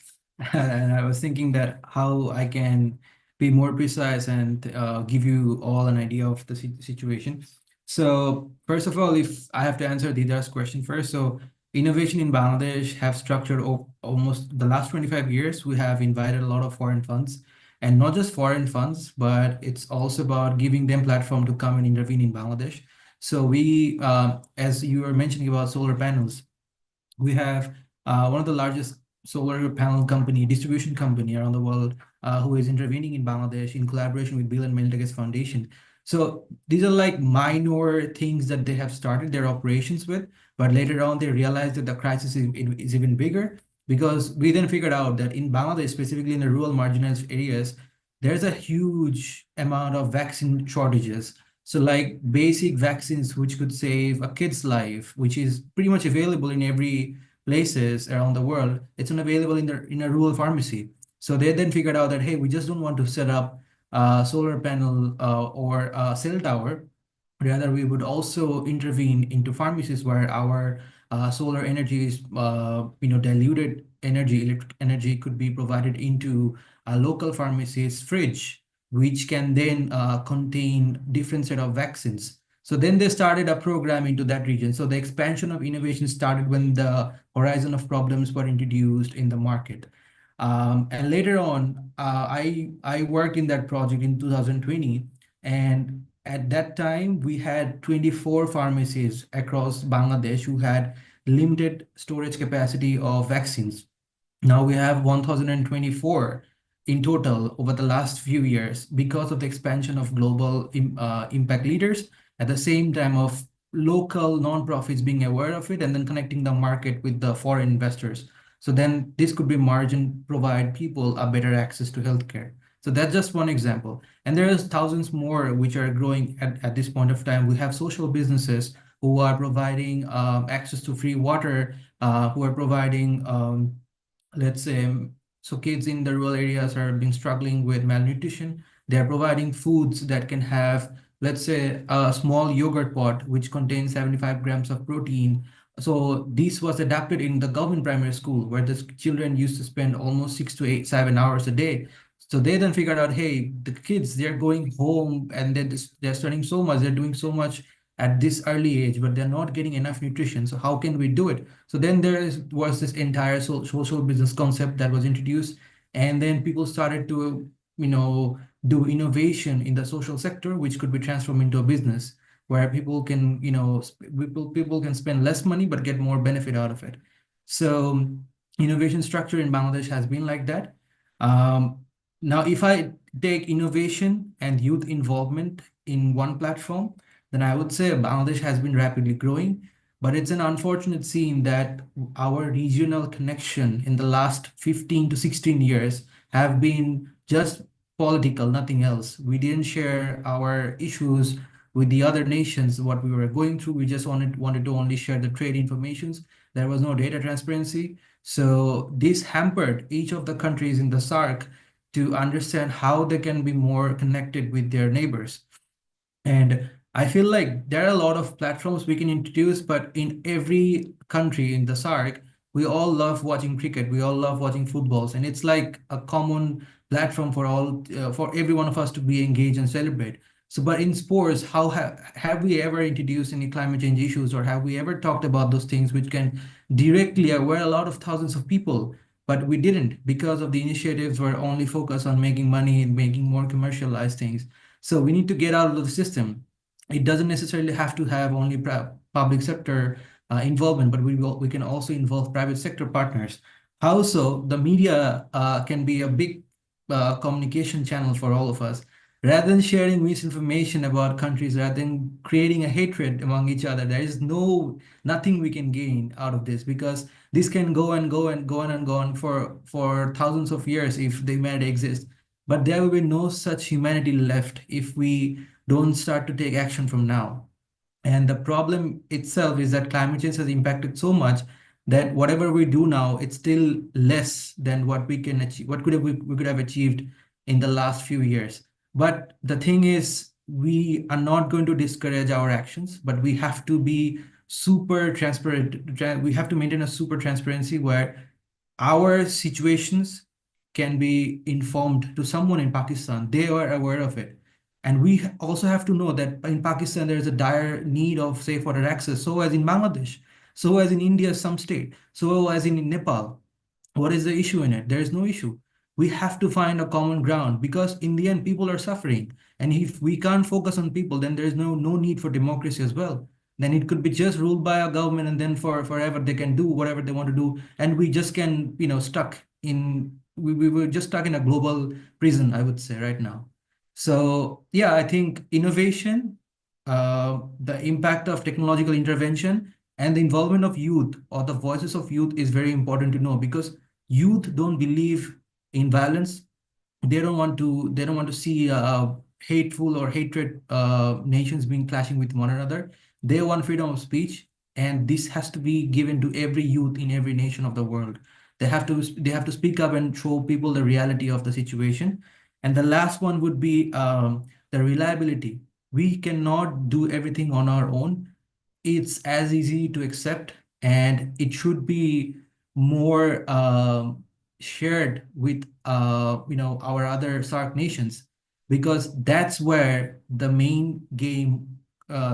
and I was thinking that how I can be more precise and give you all an idea of the situation. So first of all, if I have to answer Didar's question first, so innovation in Bangladesh have structured almost the last 25 years. We have invited a lot of foreign funds, and not just foreign funds, but it's also about giving them platform to come and intervene in Bangladesh. So we, as you were mentioning about solar panels, we have one of the largest solar panel company, distribution company around the world, who is intervening in Bangladesh in collaboration with Bill and Melinda Gates Foundation. So these are like minor things that they have started their operations with, but later on they realized that the crisis is even bigger, because we then figured out that in Bangladesh, specifically in the rural marginalized areas, there's a huge amount of vaccine shortages. So like basic vaccines which could save a kid's life, which is pretty much available in every places around the world, it's not available in a rural pharmacy. So they then figured out that, hey, we just don't want to set up a solar panel or a cell tower. Rather, we would also intervene into pharmacies where our solar energy is, diluted energy, electric energy could be provided into a local pharmacy's fridge, which can then contain different set of vaccines. So then they started a program into that region. So the expansion of innovation started when the horizon of problems were introduced in the market. And later on, I worked in that project in 2020, and at that time we had 24 pharmacies across Bangladesh who had limited storage capacity of vaccines. Now we have 1,024 in total over the last few years because of the expansion of global impact leaders, at the same time of local nonprofits being aware of it and then connecting the market with the foreign investors. So then this could be margin provide people a better access to healthcare. So that's just one example. And there is thousands more which are growing at this point of time. We have social businesses who are providing access to free water, who are providing let's say, so kids in the rural areas are been struggling with malnutrition. They're providing foods that can have, let's say, a small yogurt pot which contains 75 grams of protein. So this was adapted in the government primary school where the children used to spend almost 6 to 7 hours a day. So they then figured out, hey, the kids, they're going home and they're studying so much, they're doing so much at this early age, but they're not getting enough nutrition. So how can we do it? So then was this entire social business concept that was introduced, and then people started to, do innovation in the social sector, which could be transformed into a business where people can, people can spend less money but get more benefit out of it. So innovation structure in Bangladesh has been like that. Now, if I take innovation and youth involvement in one platform, then I would say Bangladesh has been rapidly growing. But it's an unfortunate scene that our regional connection in the last 15 to 16 years have been just political, nothing else. We didn't share our issues with the other nations, what we were going through. We just wanted to only share the trade informations. There was no data transparency. So this hampered each of the countries in the SARC to understand how they can be more connected with their neighbors. And I feel like there are a lot of platforms we can introduce, but in every country in the SARC, we all love watching cricket. We all love watching footballs, and it's like a common platform for all, for every one of us to be engaged and celebrate. So, but in sports, how have we ever introduced any climate change issues, or have we ever talked about those things which can directly aware a lot of thousands of people? But we didn't because of the initiatives were only focused on making money and making more commercialized things. So we need to get out of the system. It doesn't necessarily have to have only public sector involvement, but we can also involve private sector partners. Also, the media can be a big communication channel for all of us. Rather than sharing misinformation about countries, rather than creating a hatred among each other, there is nothing we can gain out of this, because this can go and go and go on and go on for thousands of years if the humanity exists. But there will be no such humanity left if we don't start to take action from now. And the problem itself is that climate change has impacted so much that whatever we do now, it's still less than what we can achieve, what we could have achieved in the last few years. But the thing is, we are not going to discourage our actions, but we have to be super transparent. We have to maintain a super transparency where our situations can be informed to someone in Pakistan. They are aware of it. And we also have to know that in Pakistan, there is a dire need of safe water access. So as in Bangladesh, so as in India, some state, so as in Nepal. What is the issue in it? There is no issue. We have to find a common ground, because in the end, people are suffering. And if we can't focus on people, then there is no need for democracy as well. Then it could be just ruled by a government, and then forever they can do whatever they want to do. And we just can, we were just stuck in a global prison, I would say, right now. So yeah, I think innovation, the impact of technological intervention, and the involvement of youth or the voices of youth is very important to know, because youth don't believe in violence. They don't want to see hateful or hatred nations being clashing with one another. They want freedom of speech, and this has to be given to every youth in every nation of the world. They have to speak up and show people the reality of the situation. And the last one would be the reliability. We cannot do everything on our own. It's as easy to accept, and it should be more shared with our other SARC nations, because that's where the main game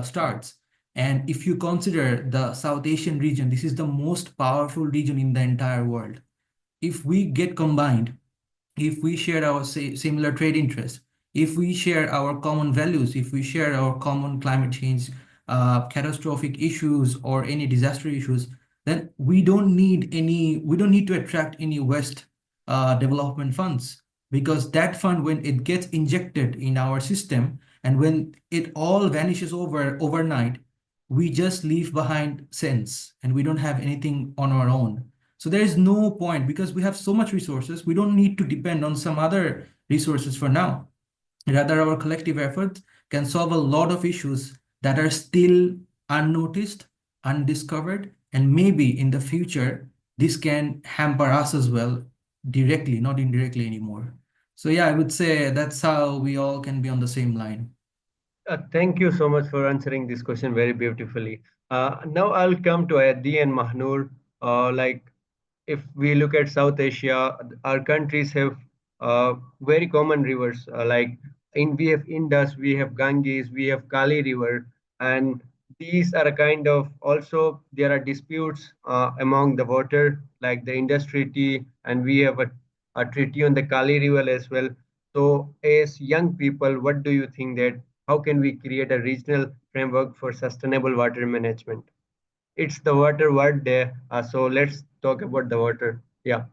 starts. And if you consider the South Asian region, this is the most powerful region in the entire world. If we get combined, if we share our similar trade interests, if we share our common values, if we share our common climate change, catastrophic issues or any disaster issues, then we don't need to attract any West development funds, because that fund, when it gets injected in our system and when it all vanishes overnight, we just leave behind cents and we don't have anything on our own. So there is no point, because we have so much resources. We don't need to depend on some other resources for now. Rather, our collective efforts can solve a lot of issues that are still unnoticed, undiscovered, and maybe in the future, this can hamper us as well, directly, not indirectly anymore. So yeah, I would say that's how we all can be on the same line. Thank you so much for answering this question very beautifully. Now I'll come to Adi and Mahnur. Like, if we look at South Asia, our countries have very common rivers. We have Indus, we have Ganges, we have Kali River, and these are a kind of, also there are disputes among the water, like the Indus Treaty, and we have a treaty on the Kali River as well. So, as young people, what do you think that how can we create a regional framework for sustainable water management? It's the water word there. So let's talk about the water. Yeah,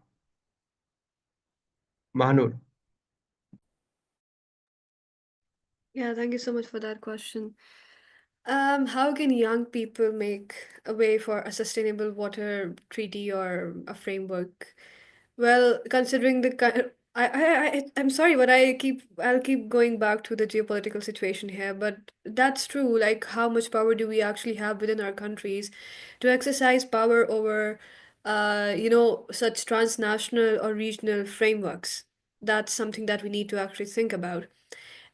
Mahanur. Yeah, thank you so much for that question. How can young people make a way for a sustainable water treaty or a framework? Well, considering the kind, I'm sorry, but I'll keep going back to the geopolitical situation here. But that's true. Like, how much power do we actually have within our countries to exercise power over, such transnational or regional frameworks? That's something that we need to actually think about.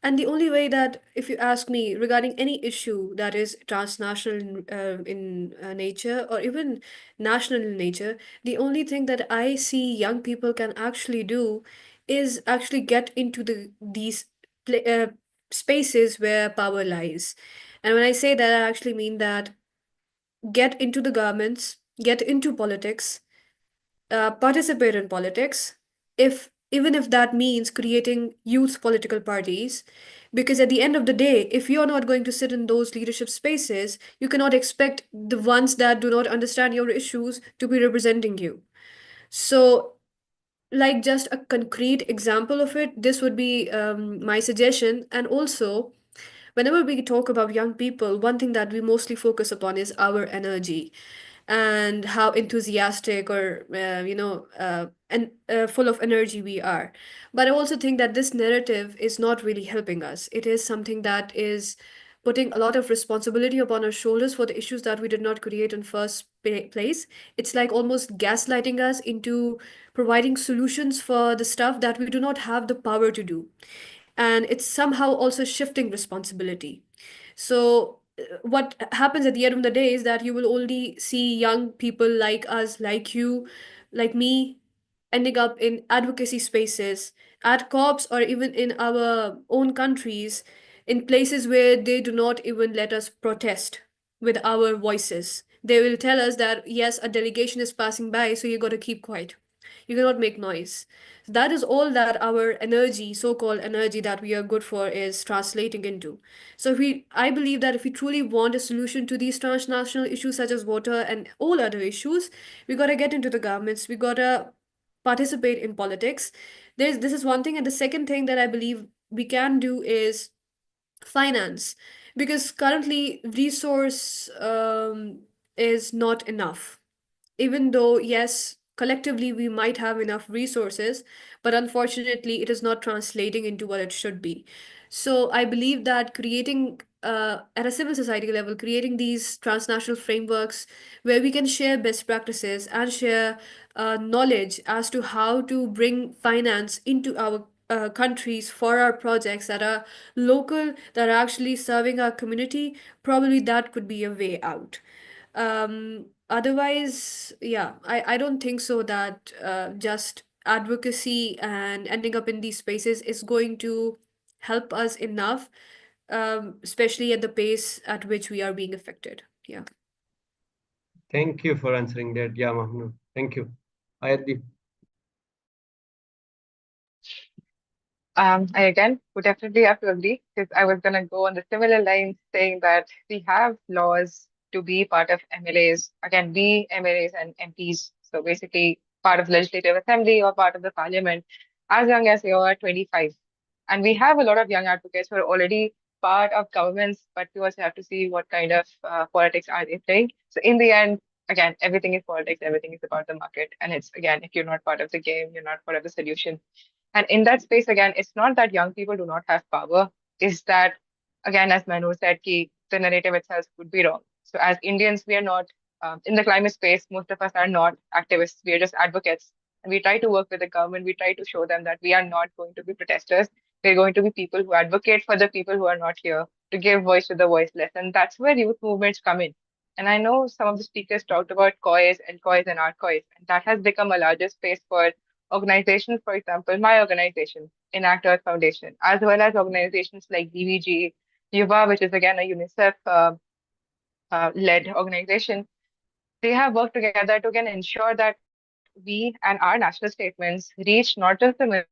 And the only way that, if you ask me regarding any issue that is transnational in nature or even national in nature, the only thing that I see young people can actually do is actually get into these spaces where power lies. And when I say that, I actually mean that get into the governments, get into politics, participate in politics, if even if that means creating youth political parties, because at the end of the day, if you're not going to sit in those leadership spaces, you cannot expect the ones that do not understand your issues to be representing you. So, like, just a concrete example of it, this would be my suggestion. And also, whenever we talk about young people, one thing that we mostly focus upon is our energy and how enthusiastic or and full of energy we are. But I also think that this narrative is not really helping us. It is something that is putting a lot of responsibility upon our shoulders for the issues that we did not create in first place. It's like almost gaslighting us into providing solutions for the stuff that we do not have the power to do, and it's somehow also shifting responsibility. So, what happens at the end of the day is that you will only see young people like us, like you, like me, ending up in advocacy spaces, at COPs, or even in our own countries, in places where they do not even let us protest with our voices. They will tell us that, yes, a delegation is passing by, so you got to keep quiet. You cannot make noise. That is all that our energy, so-called energy that we are good for, is translating into. So I believe that if we truly want a solution to these transnational issues such as water and all other issues, we gotta get into the governments. We gotta participate in politics. This is one thing, and the second thing that I believe we can do is finance, because currently resource is not enough. Even though, yes, collectively we might have enough resources, but unfortunately it is not translating into what it should be. So I believe that creating at a civil society level, creating these transnational frameworks where we can share best practices and share knowledge as to how to bring finance into our countries for our projects that are local, that are actually serving our community, probably that could be a way out. Otherwise, yeah, I don't think so that just advocacy and ending up in these spaces is going to help us enough, especially at the pace at which we are being affected. Yeah. Thank you for answering that. Yeah, Mahmood. Thank you. Ayati. I again would definitely have to agree because I was gonna go on the similar lines saying that we have laws to be part of MLAs. Again, be MLAs and MPs. So basically part of legislative assembly or part of the parliament as young as you're 25. And we have a lot of young advocates who are already part of governments, but we also have to see what kind of politics are they playing. So in the end, again, everything is politics, everything is about the market. And it's again, if you're not part of the game, you're not part of the solution. And in that space, again, it's not that young people do not have power, is that, again, as Manu said, the narrative itself would be wrong. So as Indians, we are not, in the climate space, most of us are not activists, we are just advocates. And we try to work with the government, we try to show them that we are not going to be protesters, we're going to be people who advocate for the people who are not here, to give voice to the voiceless. And that's where youth movements come in. And I know some of the speakers talked about COIs and COIs and ARCOIs, and that has become a larger space for organizations, for example, my organization, Enact Earth Foundation, as well as organizations like DVG, Yuva, which is again a UNICEF led organization. They have worked together to again ensure that we and our national statements reach not just the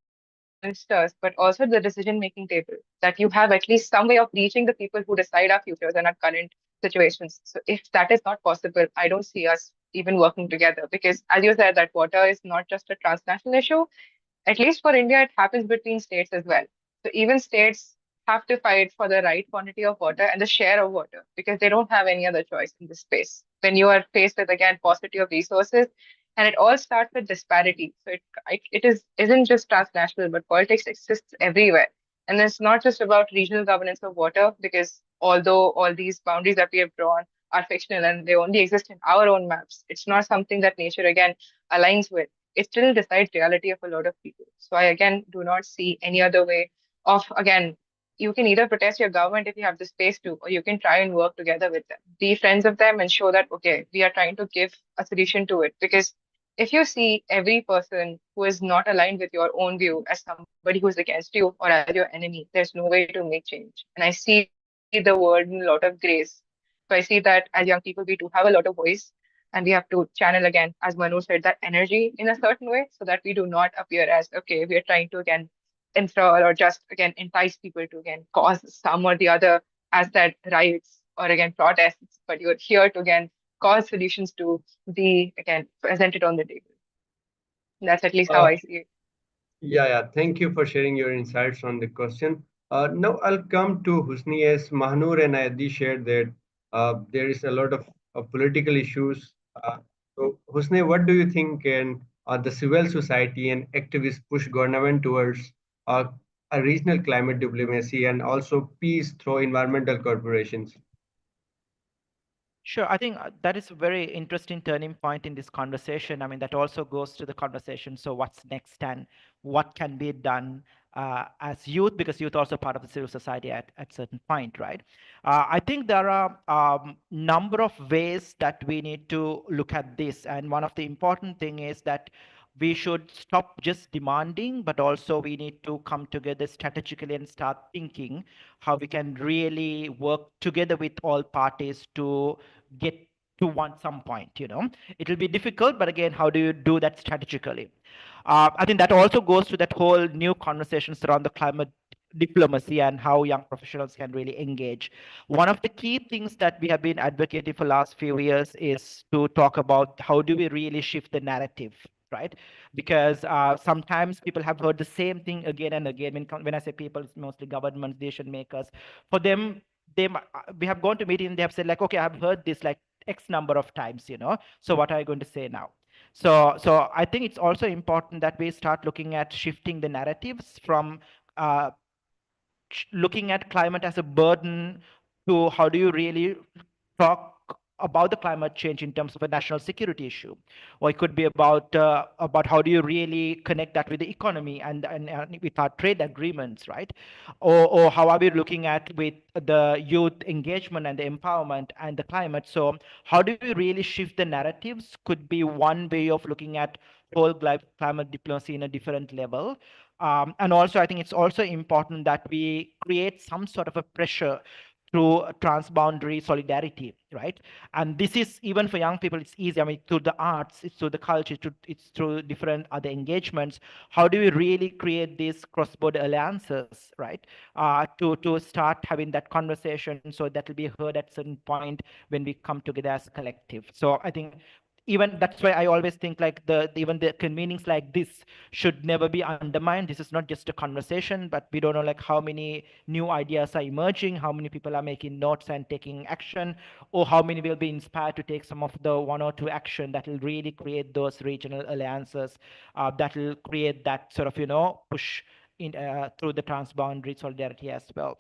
ministers, but also the decision making table, that you have at least some way of reaching the people who decide our futures and our current situations. So if that is not possible, I don't see us even working together because, as you said, that water is not just a transnational issue, at least for India, it happens between states as well. So even states have to fight for the right quantity of water and the share of water because they don't have any other choice in this space. When you are faced with again paucity of resources, and it all starts with disparity. So it isn't just transnational, but politics exists everywhere. And it's not just about regional governance of water because although all these boundaries that we have drawn are fictional and they only exist in our own maps, it's not something that nature again aligns with. It still decides reality of a lot of people. So I again do not see any other way of again, you can either protest your government if you have the space to, or you can try and work together with them. Be friends of them and show that okay, we are trying to give a solution to it. Because if you see every person who is not aligned with your own view as somebody who's against you or as your enemy, there's no way to make change. And I see the world in a lot of grace. So I see that as young people, we do have a lot of voice and we have to channel again, as Manu said, that energy in a certain way so that we do not appear as okay, we are trying to again enthrall or just again entice people to again cause some or the other, as that riots or again protests, but you're here to again cause solutions to be again presented on the table. That's at least how Uh, I see it. yeah. Thank you for sharing your insights on the question. Now I'll come to Husni as Mahnur and Adi shared that there is a lot of political issues. So Husni, what do you think can the civil society and activists push government towards uh, a regional climate diplomacy and also peace through environmental corporations? Sure. I think that is a very interesting turning point in this conversation. I mean, that also goes to the conversation. So, what's next and what can be done as youth, because youth also part of the civil society at certain point, right? I think there are number of ways that we need to look at this, and one of the important thing is that we should stop just demanding, but also we need to come together strategically and start thinking how we can really work together with all parties to get to one some point. It'll be difficult, but again, how do you do that strategically? I think that also goes to that whole new conversations around the climate diplomacy and how young professionals can really engage. One of the key things that we have been advocating for last few years is to talk about how do we really shift the narrative, right? Because sometimes people have heard the same thing again and again. When I say people, it's mostly governments, decision makers. For them, we have gone to meeting and they have said like, okay, I've heard this like X number of times, so what are you going to say now? So I think it's also important that we start looking at shifting the narratives from looking at climate as a burden to how do you really talk about the climate change in terms of a national security issue, or it could be about how do you really connect that with the economy and with our trade agreements, right? Or how are we looking at with the youth engagement and the empowerment and the climate? So how do we really shift the narratives? Could be one way of looking at whole climate diplomacy in a different level. And also, I think it's also important that we create some sort of a pressure through transboundary solidarity, right? And this is even for young people, it's easy. I mean, through the arts, it's through the culture, it's through different other engagements. How do we really create these cross-border alliances, right? To start having that conversation, so that will be heard at certain point when we come together as a collective. So I think even that's why I always think like even the convenings like this should never be undermined. This is not just a conversation, but we don't know like how many new ideas are emerging, how many people are making notes and taking action, or how many will be inspired to take some of the one or two action that will really create those regional alliances, that will create that sort of push in through the transboundary solidarity as well.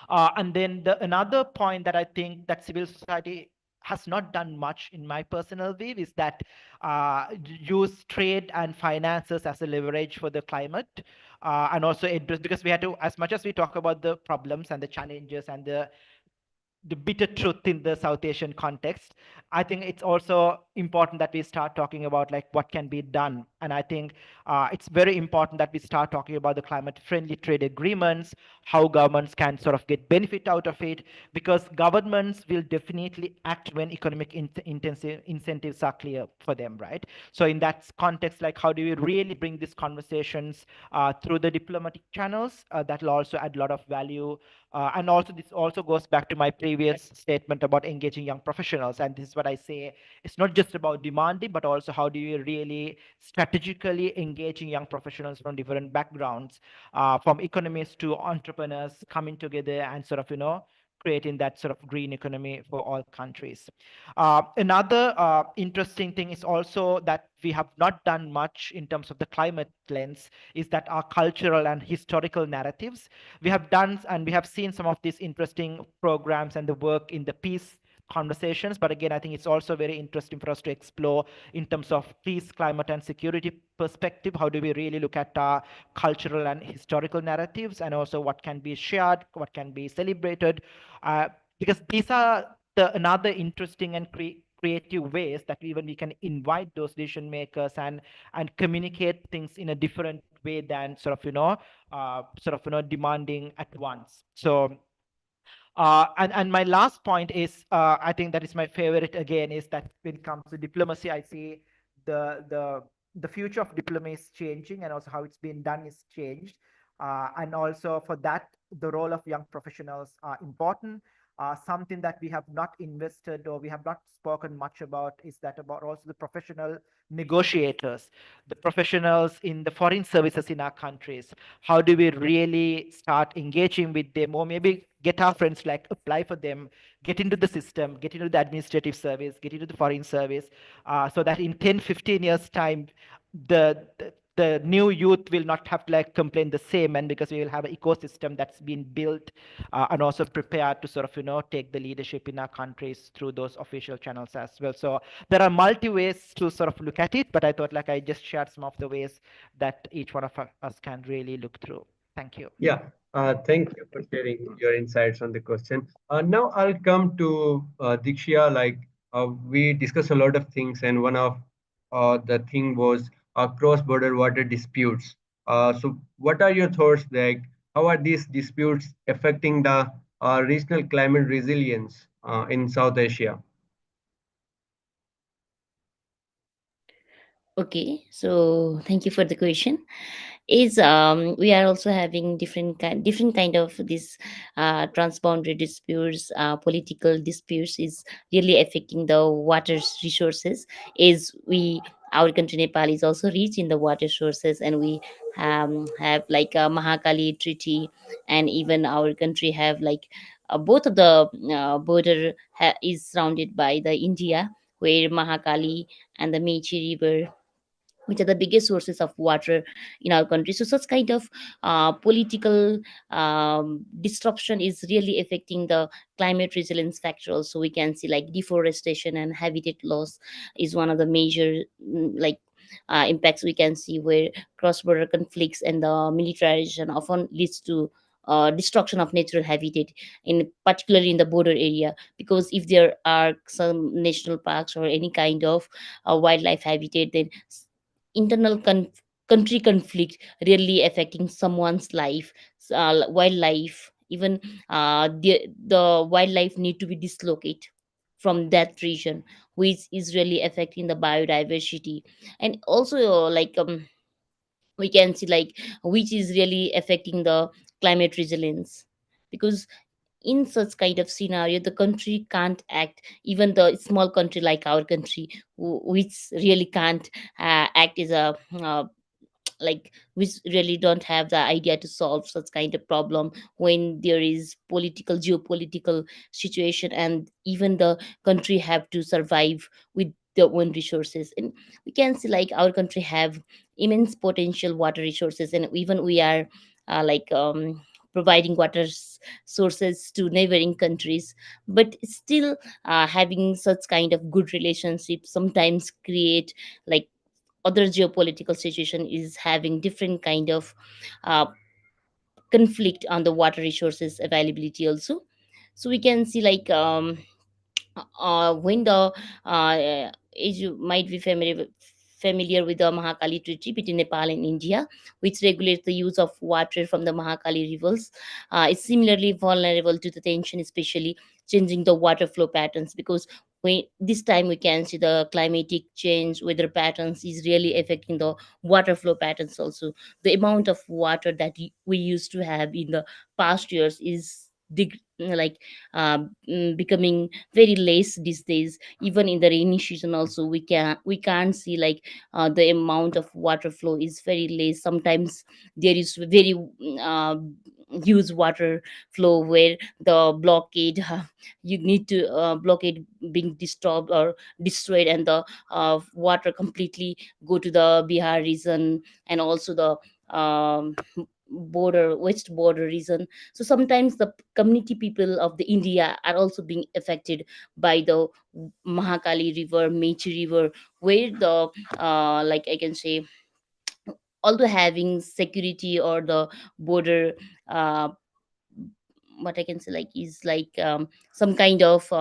And then another point that I think that civil society has not done much, in my personal view, is that use trade and finances as a leverage for the climate, and also because we had to, as much as we talk about the problems and the challenges and the bitter truth in the South Asian context, I think it's also important that we start talking about like what can be done. And I think it's very important that we start talking about the climate-friendly trade agreements, how governments can sort of get benefit out of it, because governments will definitely act when economic intensive incentives are clear for them, right? So in that context, like how do we really bring these conversations through the diplomatic channels? That will also add a lot of value. And also, this also goes back to my previous statement about engaging young professionals. And this is what I say, it's not just about demanding, but also how do you really strategically engaging young professionals from different backgrounds, from economists to entrepreneurs coming together and sort of, creating that sort of green economy for all countries. Another interesting thing is also that we have not done much in terms of the climate lens, is that our cultural and historical narratives. We have done and we have seen some of these interesting programs and the work in the peace conversations, but again I think it's also very interesting for us to explore in terms of peace, climate and security perspective. How do we really look at our cultural and historical narratives, and also what can be shared, what can be celebrated, because these are another interesting and creative ways that even we can invite those decision makers and communicate things in a different way than sort of demanding at once. So and my last point is, I think that is my favorite again, is that when it comes to diplomacy, I see the the the future of diplomacy is changing, and also how it's been done is changed. And also for that, the role of young professionals are important. Something that we have not invested or we have not spoken much about is that about also the professional negotiators, the professionals in the foreign services in our countries. How do we really start engaging with them, or maybe get our friends, like apply for them, get into the system, get into the administrative service, get into the foreign service, so that in 10-15 years time, the new youth will not have to like complain the same, and because we will have an ecosystem that's been built, and also prepared to sort of take the leadership in our countries through those official channels as well. So there are multi ways to sort of look at it, but I thought like I just shared some of the ways that each one of us can really look through. Thank you. Yeah, thank you for sharing your insights on the question. Now I'll come to Dikshya. Like we discussed a lot of things, and one of the thing was cross-border water disputes. So, what are your thoughts? Like, how are these disputes affecting the regional climate resilience in South Asia? Okay, so thank you for the question. Is we are also having different kind of this transboundary disputes, political disputes is really affecting the water resources. Is we our country Nepal is also rich in the water sources, and we have like a Mahakali treaty, and even our country have like both of the border is surrounded by the India, where Mahakali and the Mechi river which are the biggest sources of water in our country. So such kind of political disruption is really affecting the climate resilience factor. Also, we can see like deforestation and habitat loss is one of the major impacts we can see, where cross-border conflicts and the militarization often leads to destruction of natural habitat, in particularly in the border area. Because if there are some national parks or any kind of wildlife habitat, then internal country conflict really affecting someone's life, wildlife, even the wildlife need to be dislocated from that region, which is really affecting the biodiversity. And also we can see like which is really affecting the climate resilience, because in such kind of scenario the country can't act, even the small country like our country, which really can't act as a like we really don't have the idea to solve such kind of problem when there is political geopolitical situation, and even the country have to survive with their own resources. And we can see like our country have immense potential water resources, and even we are providing sources to neighboring countries. But still having such kind of good relationships sometimes create like other geopolitical situation is having different kind of uh, conflict on the water resources availability also. So we can see like when the as you might be familiar with the Mahakali Treaty between Nepal and India, which regulates the use of water from the Mahakali rivers, is similarly vulnerable to the tension, especially changing the water flow patterns. Because when this time we can see the climatic change, weather patterns is really affecting the water flow patterns also. The amount of water that we used to have in the past years is becoming very less these days. Even in the rainy season also we can't see like the amount of water flow is very less. Sometimes there is very huge water flow where the blockade you need to blockade being disturbed or destroyed, and the water completely go to the Bihar region, and also the border west border region. So sometimes the community people of the India are also being affected by the Mahakali river, Mechi river, where the I can say, although having security or the border uh, what I can say like is like some kind of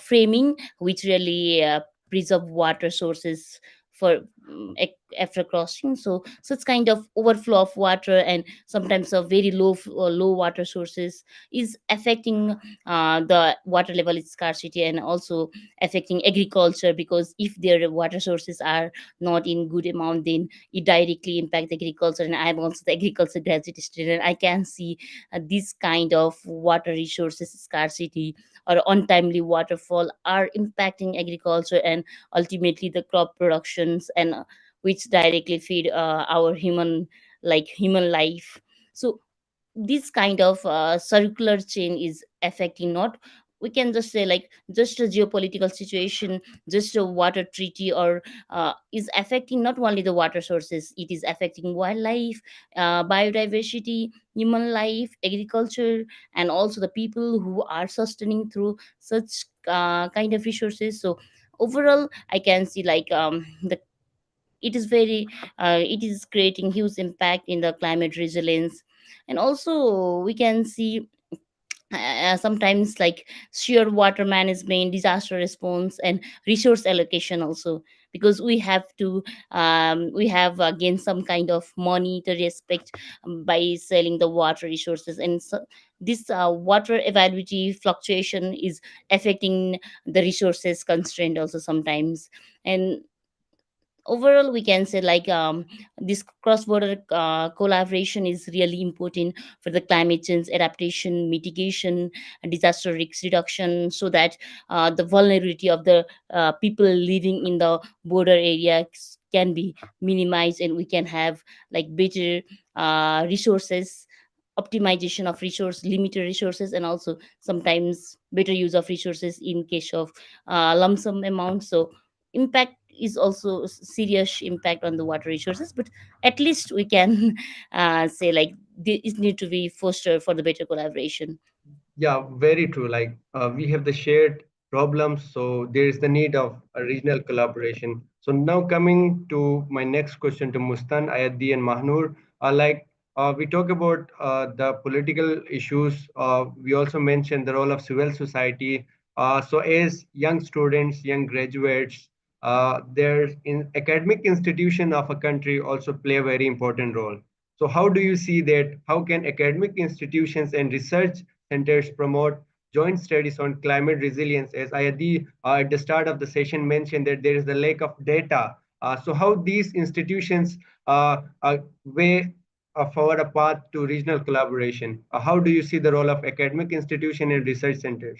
framing which really preserve water sources for after crossing. So such kind of overflow of water and sometimes a very low water sources is affecting the water level scarcity, and also affecting agriculture. Because if their water sources are not in good amount, then it directly impact agriculture. And I'm also the agriculture graduate student. I can see this kind of water resources scarcity or untimely waterfall are impacting agriculture and ultimately the crop productions, and which directly feed our human life. So this kind of circular chain is affecting, not we can just say like just a geopolitical situation, just a water treaty, or is affecting not only the water sources, it is affecting wildlife, biodiversity, human life, agriculture, and also the people who are sustaining through such kind of resources. So overall I can see like the it is very it is creating huge impact in the climate resilience. And also we can see sometimes like sheer water management, disaster response, and resource allocation also. Because we have to we have again some kind of monetary aspect by selling the water resources. And so this water availability fluctuation is affecting the resources constraint also sometimes. And overall we can say like this cross-border collaboration is really important for the climate change adaptation, mitigation, and disaster risk reduction, so that the vulnerability of the people living in the border areas can be minimized, and we can have like better resources, optimization of resource limited resources, and also sometimes better use of resources in case of lump sum amount. So impact is also serious impact on the water resources, but at least we can say like this need to be fostered for the better collaboration. Yeah, very true. Like we have the shared problems, so there is the need of a regional collaboration. So now coming to my next question to Mustan, Ayadi, and Mahnur, we talk about the political issues. We also mentioned the role of civil society. So as young students, young graduates, their in academic institution of a country also play a very important role. So how do you see that? How can academic institutions and research centers promote joint studies on climate resilience? As Ayadi at the start of the session mentioned that there is the lack of data. So how these institutions way forward a path to regional collaboration? How do you see the role of academic institution and research centers?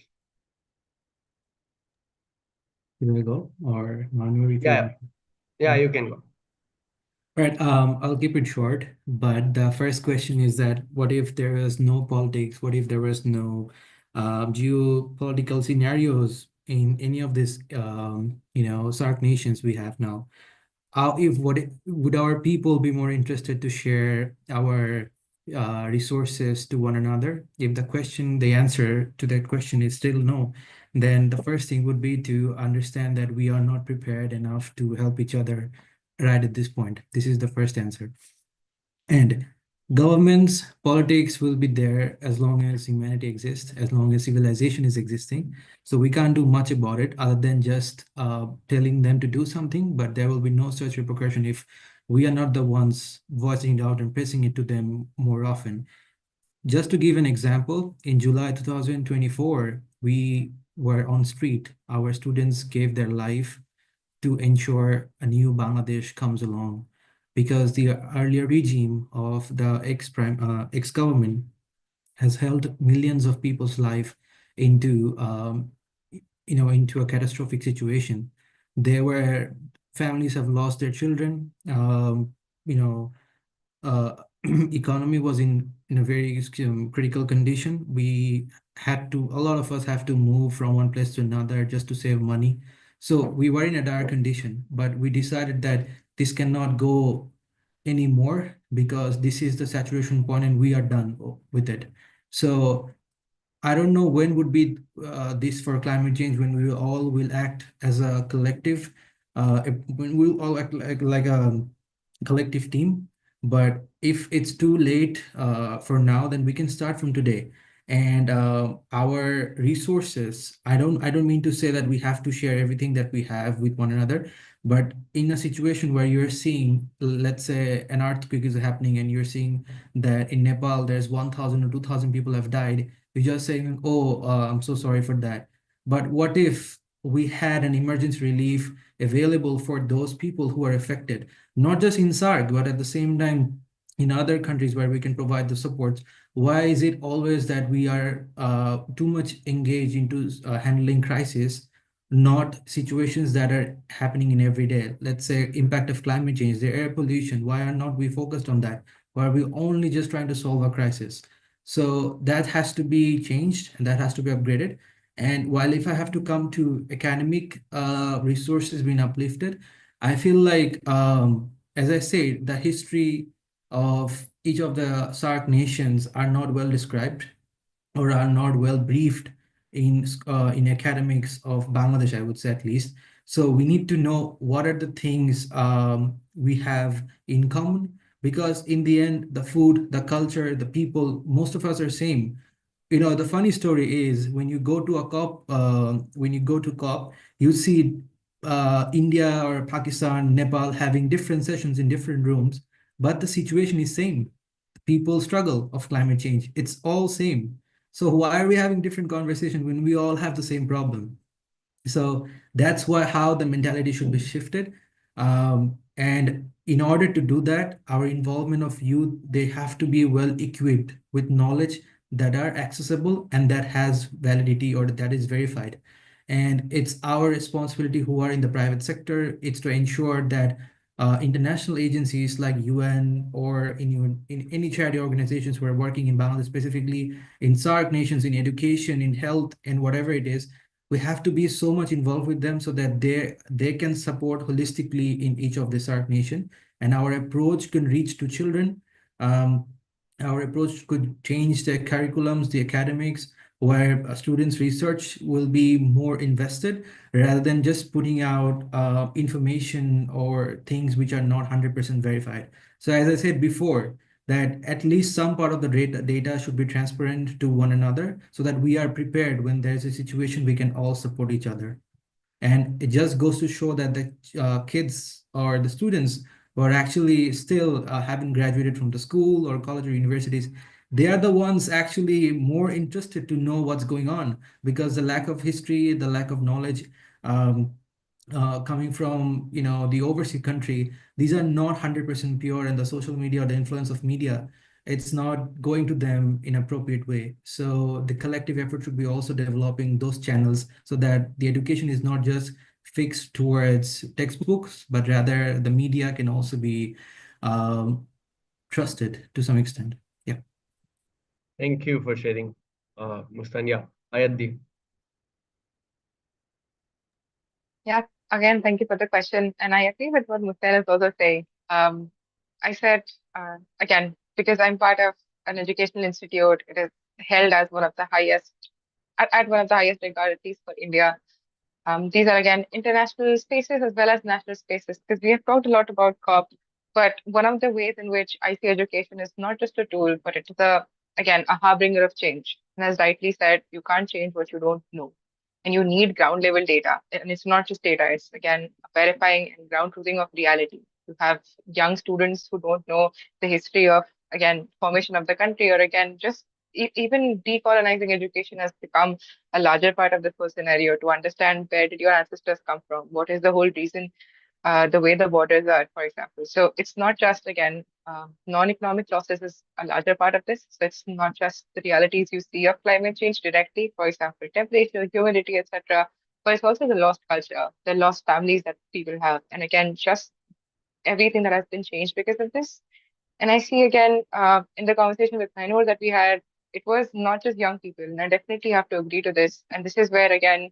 Here we go, or Manu, if Yeah, you. yeah, Yeah. you can go. Right, I'll keep it short, but the first question is that what if there was no politics? What if there was no geopolitical scenarios in any of these, SAARC nations we have now? If what would our people be more interested to share our resources to one another? If the answer to that question is still no, then the first thing would be to understand that we are not prepared enough to help each other right at this point. This is the first answer. And governments, politics will be there as long as humanity exists, as long as civilization is existing. So we can't do much about it other than just telling them to do something, but there will be no such repercussion if we are not the ones voicing it out and pressing it to them more often. Just to give an example, in July 2024, we were on street. Our students gave their life to ensure a new Bangladesh comes along, because the earlier regime of the ex-government has held millions of people's life into into a catastrophic situation. There were families have lost their children. You know, uh, economy was in a very critical condition. A lot of us have to move from one place to another just to save money. So we were in a dire condition, but we decided that this cannot go anymore because this is the saturation point and we are done with it. So I don't know when would be this for climate change, when we all will act as a collective, when we'll all act like a collective team. But if it's too late for now, then we can start from today. And our resources, I don't mean to say that we have to share everything that we have with one another, but in a situation where you're seeing, let's say an earthquake is happening and you're seeing that in Nepal there's 1,000 or 2,000 people have died, you're just saying, oh, I'm so sorry for that. But what if we had an emergency relief available for those people who are affected, not just in SARC, but at the same time in other countries where we can provide the supports? Why is it always that we are too much engaged into handling crisis, not situations that are happening in every day? Let's say impact of climate change, the air pollution. Why are not we focused on that? Why are we only just trying to solve a crisis? So that has to be changed and that has to be upgraded. And while if I have to come to academic resources being uplifted, I feel like, as I said, the history of each of the SAARC nations are not well described or are not well briefed in academics of Bangladesh, I would say at least. So we need to know what are the things we have in common, because in the end, the food, the culture, the people, most of us are same. The funny story is when you go to a COP, you see India or Pakistan, Nepal having different sessions in different rooms, but the situation is same. People struggle of climate change. It's all same. So why are we having different conversation when we all have the same problem? So that's how the mentality should be shifted. And in order to do that, our involvement of youth, they have to be well equipped with knowledge that are accessible and that has validity or that is verified. And it's our responsibility who are in the private sector, it's to ensure that international agencies like UN or in any charity organizations who are working in Bangladesh, specifically in SAARC nations, in education, in health, and whatever it is, we have to be so much involved with them so that they can support holistically in each of the SARC nation, and our approach can reach to children. Um, our approach could change the curriculums, the academics, where students' research will be more invested rather than just putting out information or things which are not 100% verified. So as I said before, that at least some part of the data should be transparent to one another so that we are prepared when there's a situation we can all support each other. And it just goes to show that the kids or the students who are actually still haven't graduated from the school or college or universities, they are the ones actually more interested to know what's going on, because the lack of history, the lack of knowledge, um, coming from the overseas country, these are not 100% pure, and the social media or the influence of media, it's not going to them in appropriate way. So the collective effort should be also developing those channels so that the education is not just fixed towards textbooks, but rather the media can also be um, trusted to some extent. Yeah. Thank you for sharing, Mustan. Yeah, Ayaddi. Yeah, again, thank you for the question. And I agree with what Mustan is also saying. I said, again, because I'm part of an educational institute, it is held as one of the highest, at one of the highest regarded for India. These are again international spaces as well as national spaces, because we have talked a lot about COP, but one of the ways in which I see education is not just a tool, but it is again a harbinger of change. And as rightly said, you can't change what you don't know, and you need ground level data. And it's not just data; it's again verifying and ground truthing of reality. You have young students who don't know the history of again formation of the country, or again just even decolonizing education has become a larger part of the whole scenario, to understand where did your ancestors come from, what is the whole reason, the way the borders are, for example. So it's not just again non-economic losses is a larger part of this. So it's not just the realities you see of climate change directly, for example, temperature, humidity, etc. But it's also the lost culture, the lost families that people have, and again just everything that has been changed because of this. And I see again in the conversation with Nainoor that we had, it was not just young people, and I definitely have to agree to this. And this is where again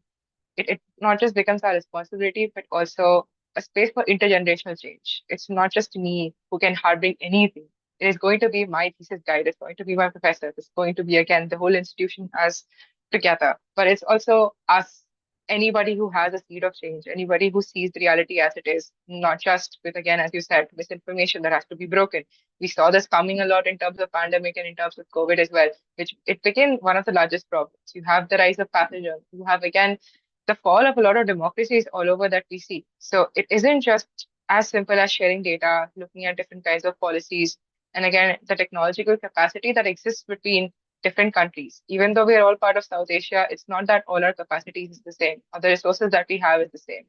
it not just becomes our responsibility, but also a space for intergenerational change. It's not just me who can harbing anything. It is going to be my thesis guide. It's going to be my professor. It's going to be again the whole institution as together. But it's also us, anybody who has a seed of change, anybody who sees the reality as it is, not just with again, as you said, misinformation that has to be broken. We saw this coming a lot in terms of pandemic and in terms of COVID as well, which it became one of the largest problems. You have the rise of pathogens. You have again the fall of a lot of democracies all over that we see. So it isn't just as simple as sharing data, looking at different kinds of policies, and again, the technological capacity that exists between different countries. Even though we are all part of South Asia, it's not that all our capacities is the same, or the resources that we have is the same.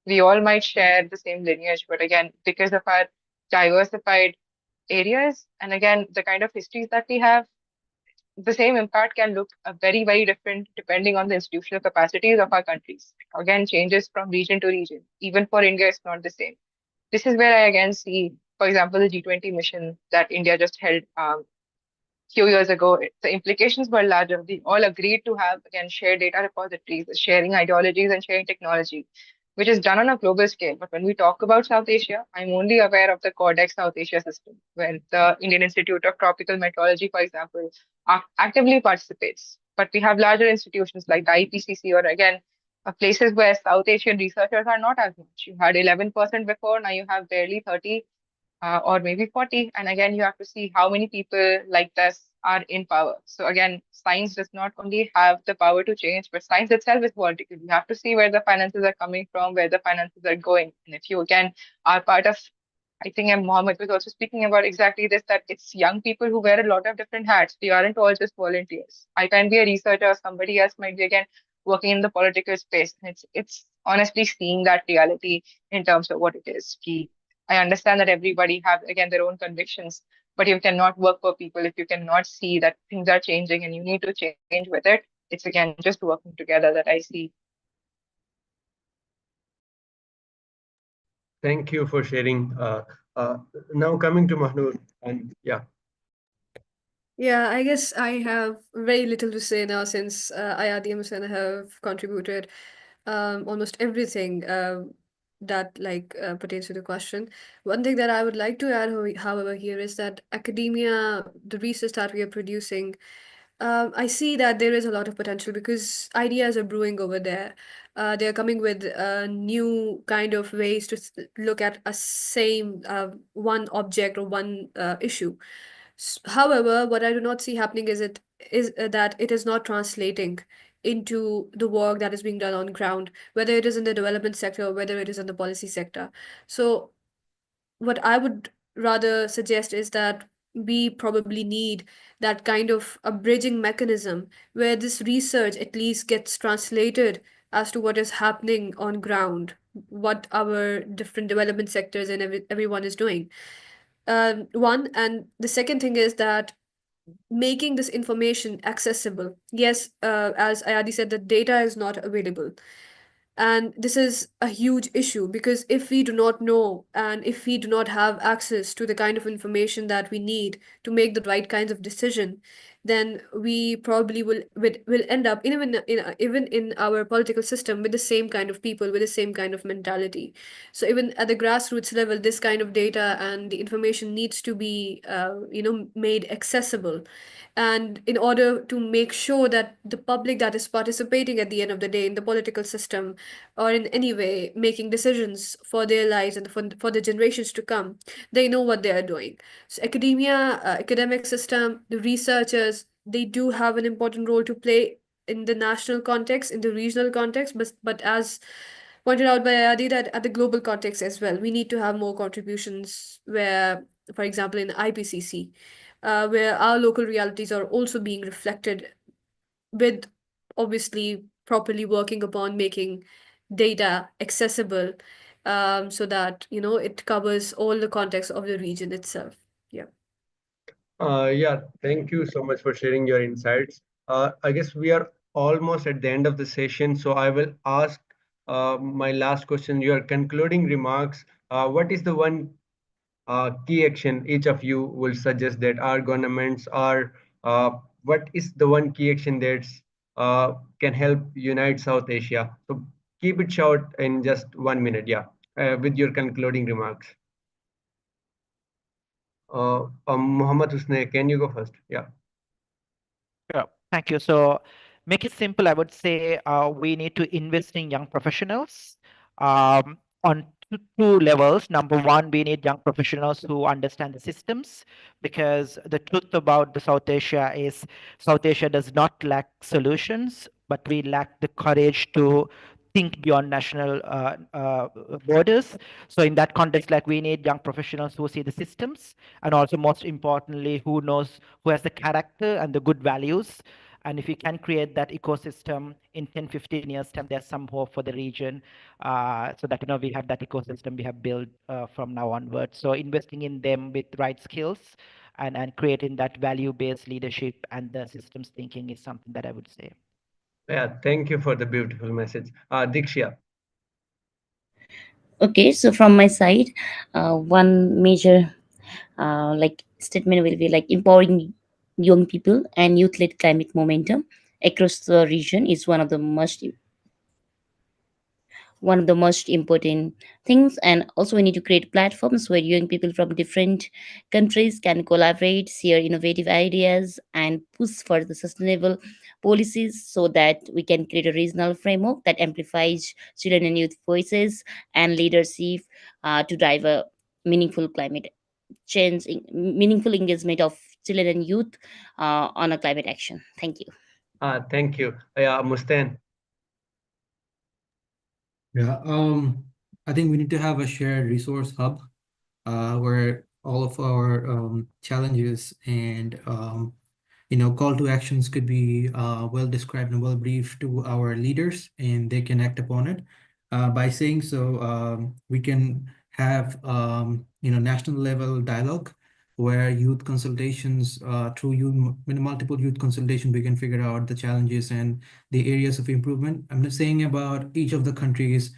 We all might share the same lineage, but again, because of our diversified areas, and again, the kind of histories that we have, the same impact can look very, very different depending on the institutional capacities of our countries. Again, changes from region to region. Even for India, it's not the same. This is where I again see, for example, the G20 mission that India just held few years ago. The implications were larger. We all agreed to have, again, shared data repositories, sharing ideologies and sharing technology, which is done on a global scale. But when we talk about South Asia, I'm only aware of the Codex South Asia system, where the Indian Institute of Tropical Meteorology, for example, actively participates. But we have larger institutions like the IPCC, or again, places where South Asian researchers are not as much. You had 11% before, now you have barely 30 or maybe 40. And again, you have to see how many people like this are in power. So again, science does not only have the power to change, but science itself is political. You have to see where the finances are coming from, where the finances are going. And if you again are part of, I think Mohammed was also speaking about exactly this, that it's young people who wear a lot of different hats. We aren't all just volunteers. I can be a researcher, somebody else might be again working in the political space. It's honestly seeing that reality in terms of what it is. I understand that everybody have again their own convictions, but you cannot work for people if you cannot see that things are changing and you need to change with it. It's again just working together that I see. Thank you for sharing. Uh, Now coming to Mahnur, and yeah. Yeah, I guess I have very little to say now since Ayadi and Hussain have contributed almost everything that pertains to the question. One thing that I would like to add, however, here is that academia, the research that we are producing, I see that there is a lot of potential because ideas are brewing over there. They're coming with new kind of ways to look at a same one object or one issue. However, what I do not see happening is that it is not translating into the work that is being done on ground, whether it is in the development sector or whether it is in the policy sector. So what I would rather suggest is that we probably need that kind of a bridging mechanism where this research at least gets translated as to what is happening on ground, what our different development sectors and everyone is doing. One, and the second thing is that making this information accessible. Yes, as Ayadi said, the data is not available. And this is a huge issue because if we do not know and if we do not have access to the kind of information that we need to make the right kinds of decision, then we probably will end up even in our political system with the same kind of people with the same kind of mentality. So even at the grassroots level, this kind of data and the information needs to be made accessible, and in order to make sure that the public that is participating at the end of the day in the political system or in any way making decisions for their lives and for the generations to come, they know what they are doing. So academia, academic system, the researchers, they do have an important role to play in the national context, in the regional context, but as pointed out by Adi, that at the global context as well, we need to have more contributions where, for example, in IPCC, where our local realities are also being reflected with obviously properly working upon making data accessible, so that it covers all the context of the region itself. Yeah. Yeah, thank you so much for sharing your insights. I guess we are almost at the end of the session, so I will ask my last question, your concluding remarks. What is the one key action each of you will suggest that our governments are, what is the one key action that can help unite South Asia? So keep it short in just 1 minute, yeah, with your concluding remarks. Muhammad Husne, can you go first? Yeah. Sure. Thank you. So make it simple. I would say we need to invest in young professionals on two levels. Number one, we need young professionals who understand the systems, because the truth about the South Asia is South Asia does not lack solutions, but we lack the courage to think beyond national borders. So in that context, like, we need young professionals who see the systems, and also most importantly, who has the character and the good values. And if we can create that ecosystem in 10, 15 years time, there's some hope for the region, so that we have that ecosystem we have built from now onwards. So investing in them with right skills and creating that value-based leadership and the systems thinking is something that I would say. Yeah, thank you for the beautiful message. Diksha. Okay, so from my side, one major statement will be like empowering young people and youth-led climate momentum across the region is one of the most important things. And also we need to create platforms where young people from different countries can collaborate, share innovative ideas, and push for the sustainable policies, so that we can create a regional framework that amplifies children and youth voices and leadership, to drive a meaningful climate change, meaningful engagement of children and youth on a climate action. Thank you. Thank you. Yeah, Mustan. Yeah, I think we need to have a shared resource hub where all of our challenges and call to actions could be well described and well briefed to our leaders, and they can act upon it. By saying so, we can have national level dialogue where youth consultations, through multiple youth consultations, we can figure out the challenges and the areas of improvement. I'm not saying about each of the countries'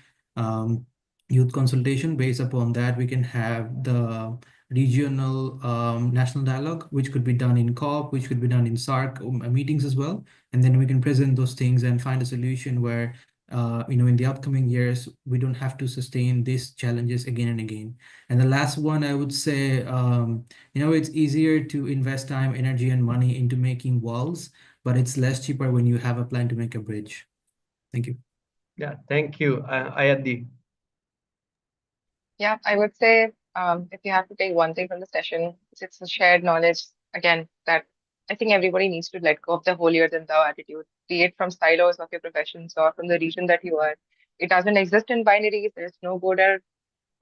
youth consultation. Based upon that, we can have the regional national dialogue, which could be done in COP, which could be done in SARC meetings as well. And then we can present those things and find a solution where, in the upcoming years, we don't have to sustain these challenges again and again. And the last one, I would say, it's easier to invest time, energy, and money into making walls, but it's less cheaper when you have a plan to make a bridge. Thank you. Yeah, thank you, Ayadi. Yeah, I would say if you have to take one thing from the session, it's the shared knowledge again that I think everybody needs to let go of the holier than thou attitude, be it from silos of your professions or from the region that you are. It doesn't exist in binaries. There's no good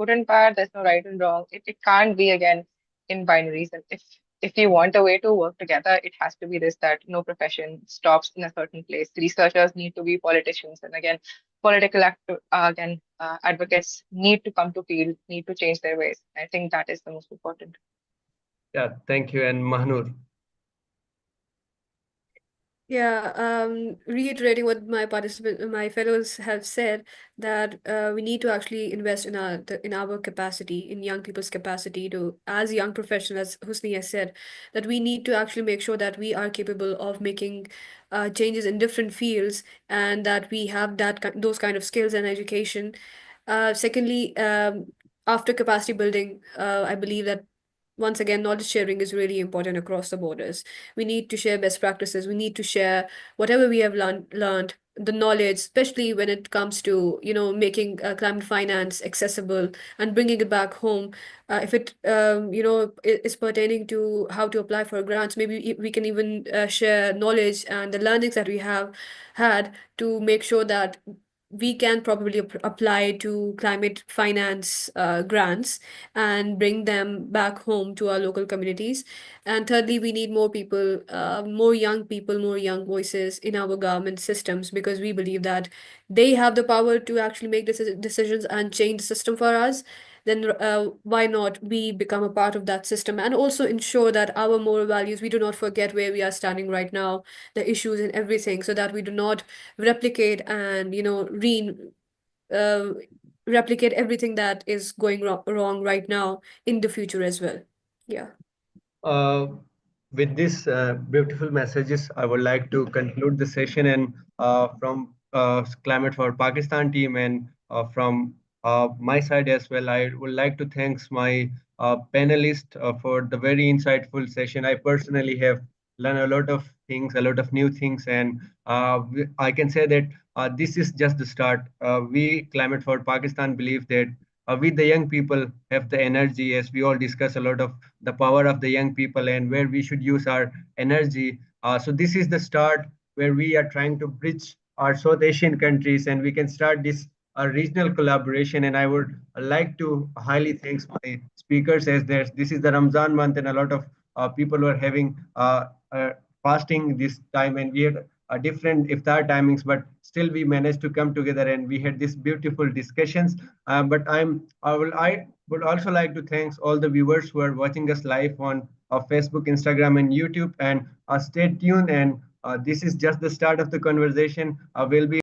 and bad, there's no right and wrong. It can't be again in binaries. And if you want a way to work together, it has to be this that no profession stops in a certain place. Researchers need to be politicians, and again, advocates need to come to field, need to change their ways. I think that is the most important. Yeah, thank you. And Mahnur. Yeah, reiterating what my fellows have said, that we need to actually invest in our capacity, in young people's capacity to, as young professionals, as Husni has said, that we need to actually make sure that we are capable of making changes in different fields, and that we have those kind of skills and education. Secondly, after capacity building, I believe that once again, knowledge sharing is really important across the borders. We need to share best practices. We need to share whatever we have learned, the knowledge, especially when it comes to, making climate finance accessible and bringing it back home. If it, is pertaining to how to apply for grants, maybe we can even share knowledge and the learnings that we have had to make sure that we can probably apply to climate finance grants and bring them back home to our local communities. And thirdly, we need more people, more young voices in our government systems, because we believe that they have the power to actually make decisions and change the system for us. Then why not we become a part of that system and also ensure that our moral values, we do not forget where we are standing right now, the issues and everything, so that we do not replicate and, uh, replicate everything that is going wrong right now in the future as well. Yeah. Uh, with these beautiful messages, I would like to conclude the session. And from Climate for Pakistan team and from my side as well, I would like to thanks my panelists for the very insightful session. I personally have learned a lot of things, a lot of new things, and I can say that this is just the start. We Climate for Pakistan believe that we the young people have the energy, as we all discuss a lot of the power of the young people and where we should use our energy. So this is the start where we are trying to bridge our South Asian countries, and we can start this regional collaboration. And I would like to highly thanks my speakers, as this is the Ramzan month and a lot of people were having fasting this time, and we had different iftar timings, but still we managed to come together and we had these beautiful discussions. But I would also like to thank all the viewers who are watching us live on Facebook, Instagram, and YouTube. And stay tuned. And this is just the start of the conversation. We'll be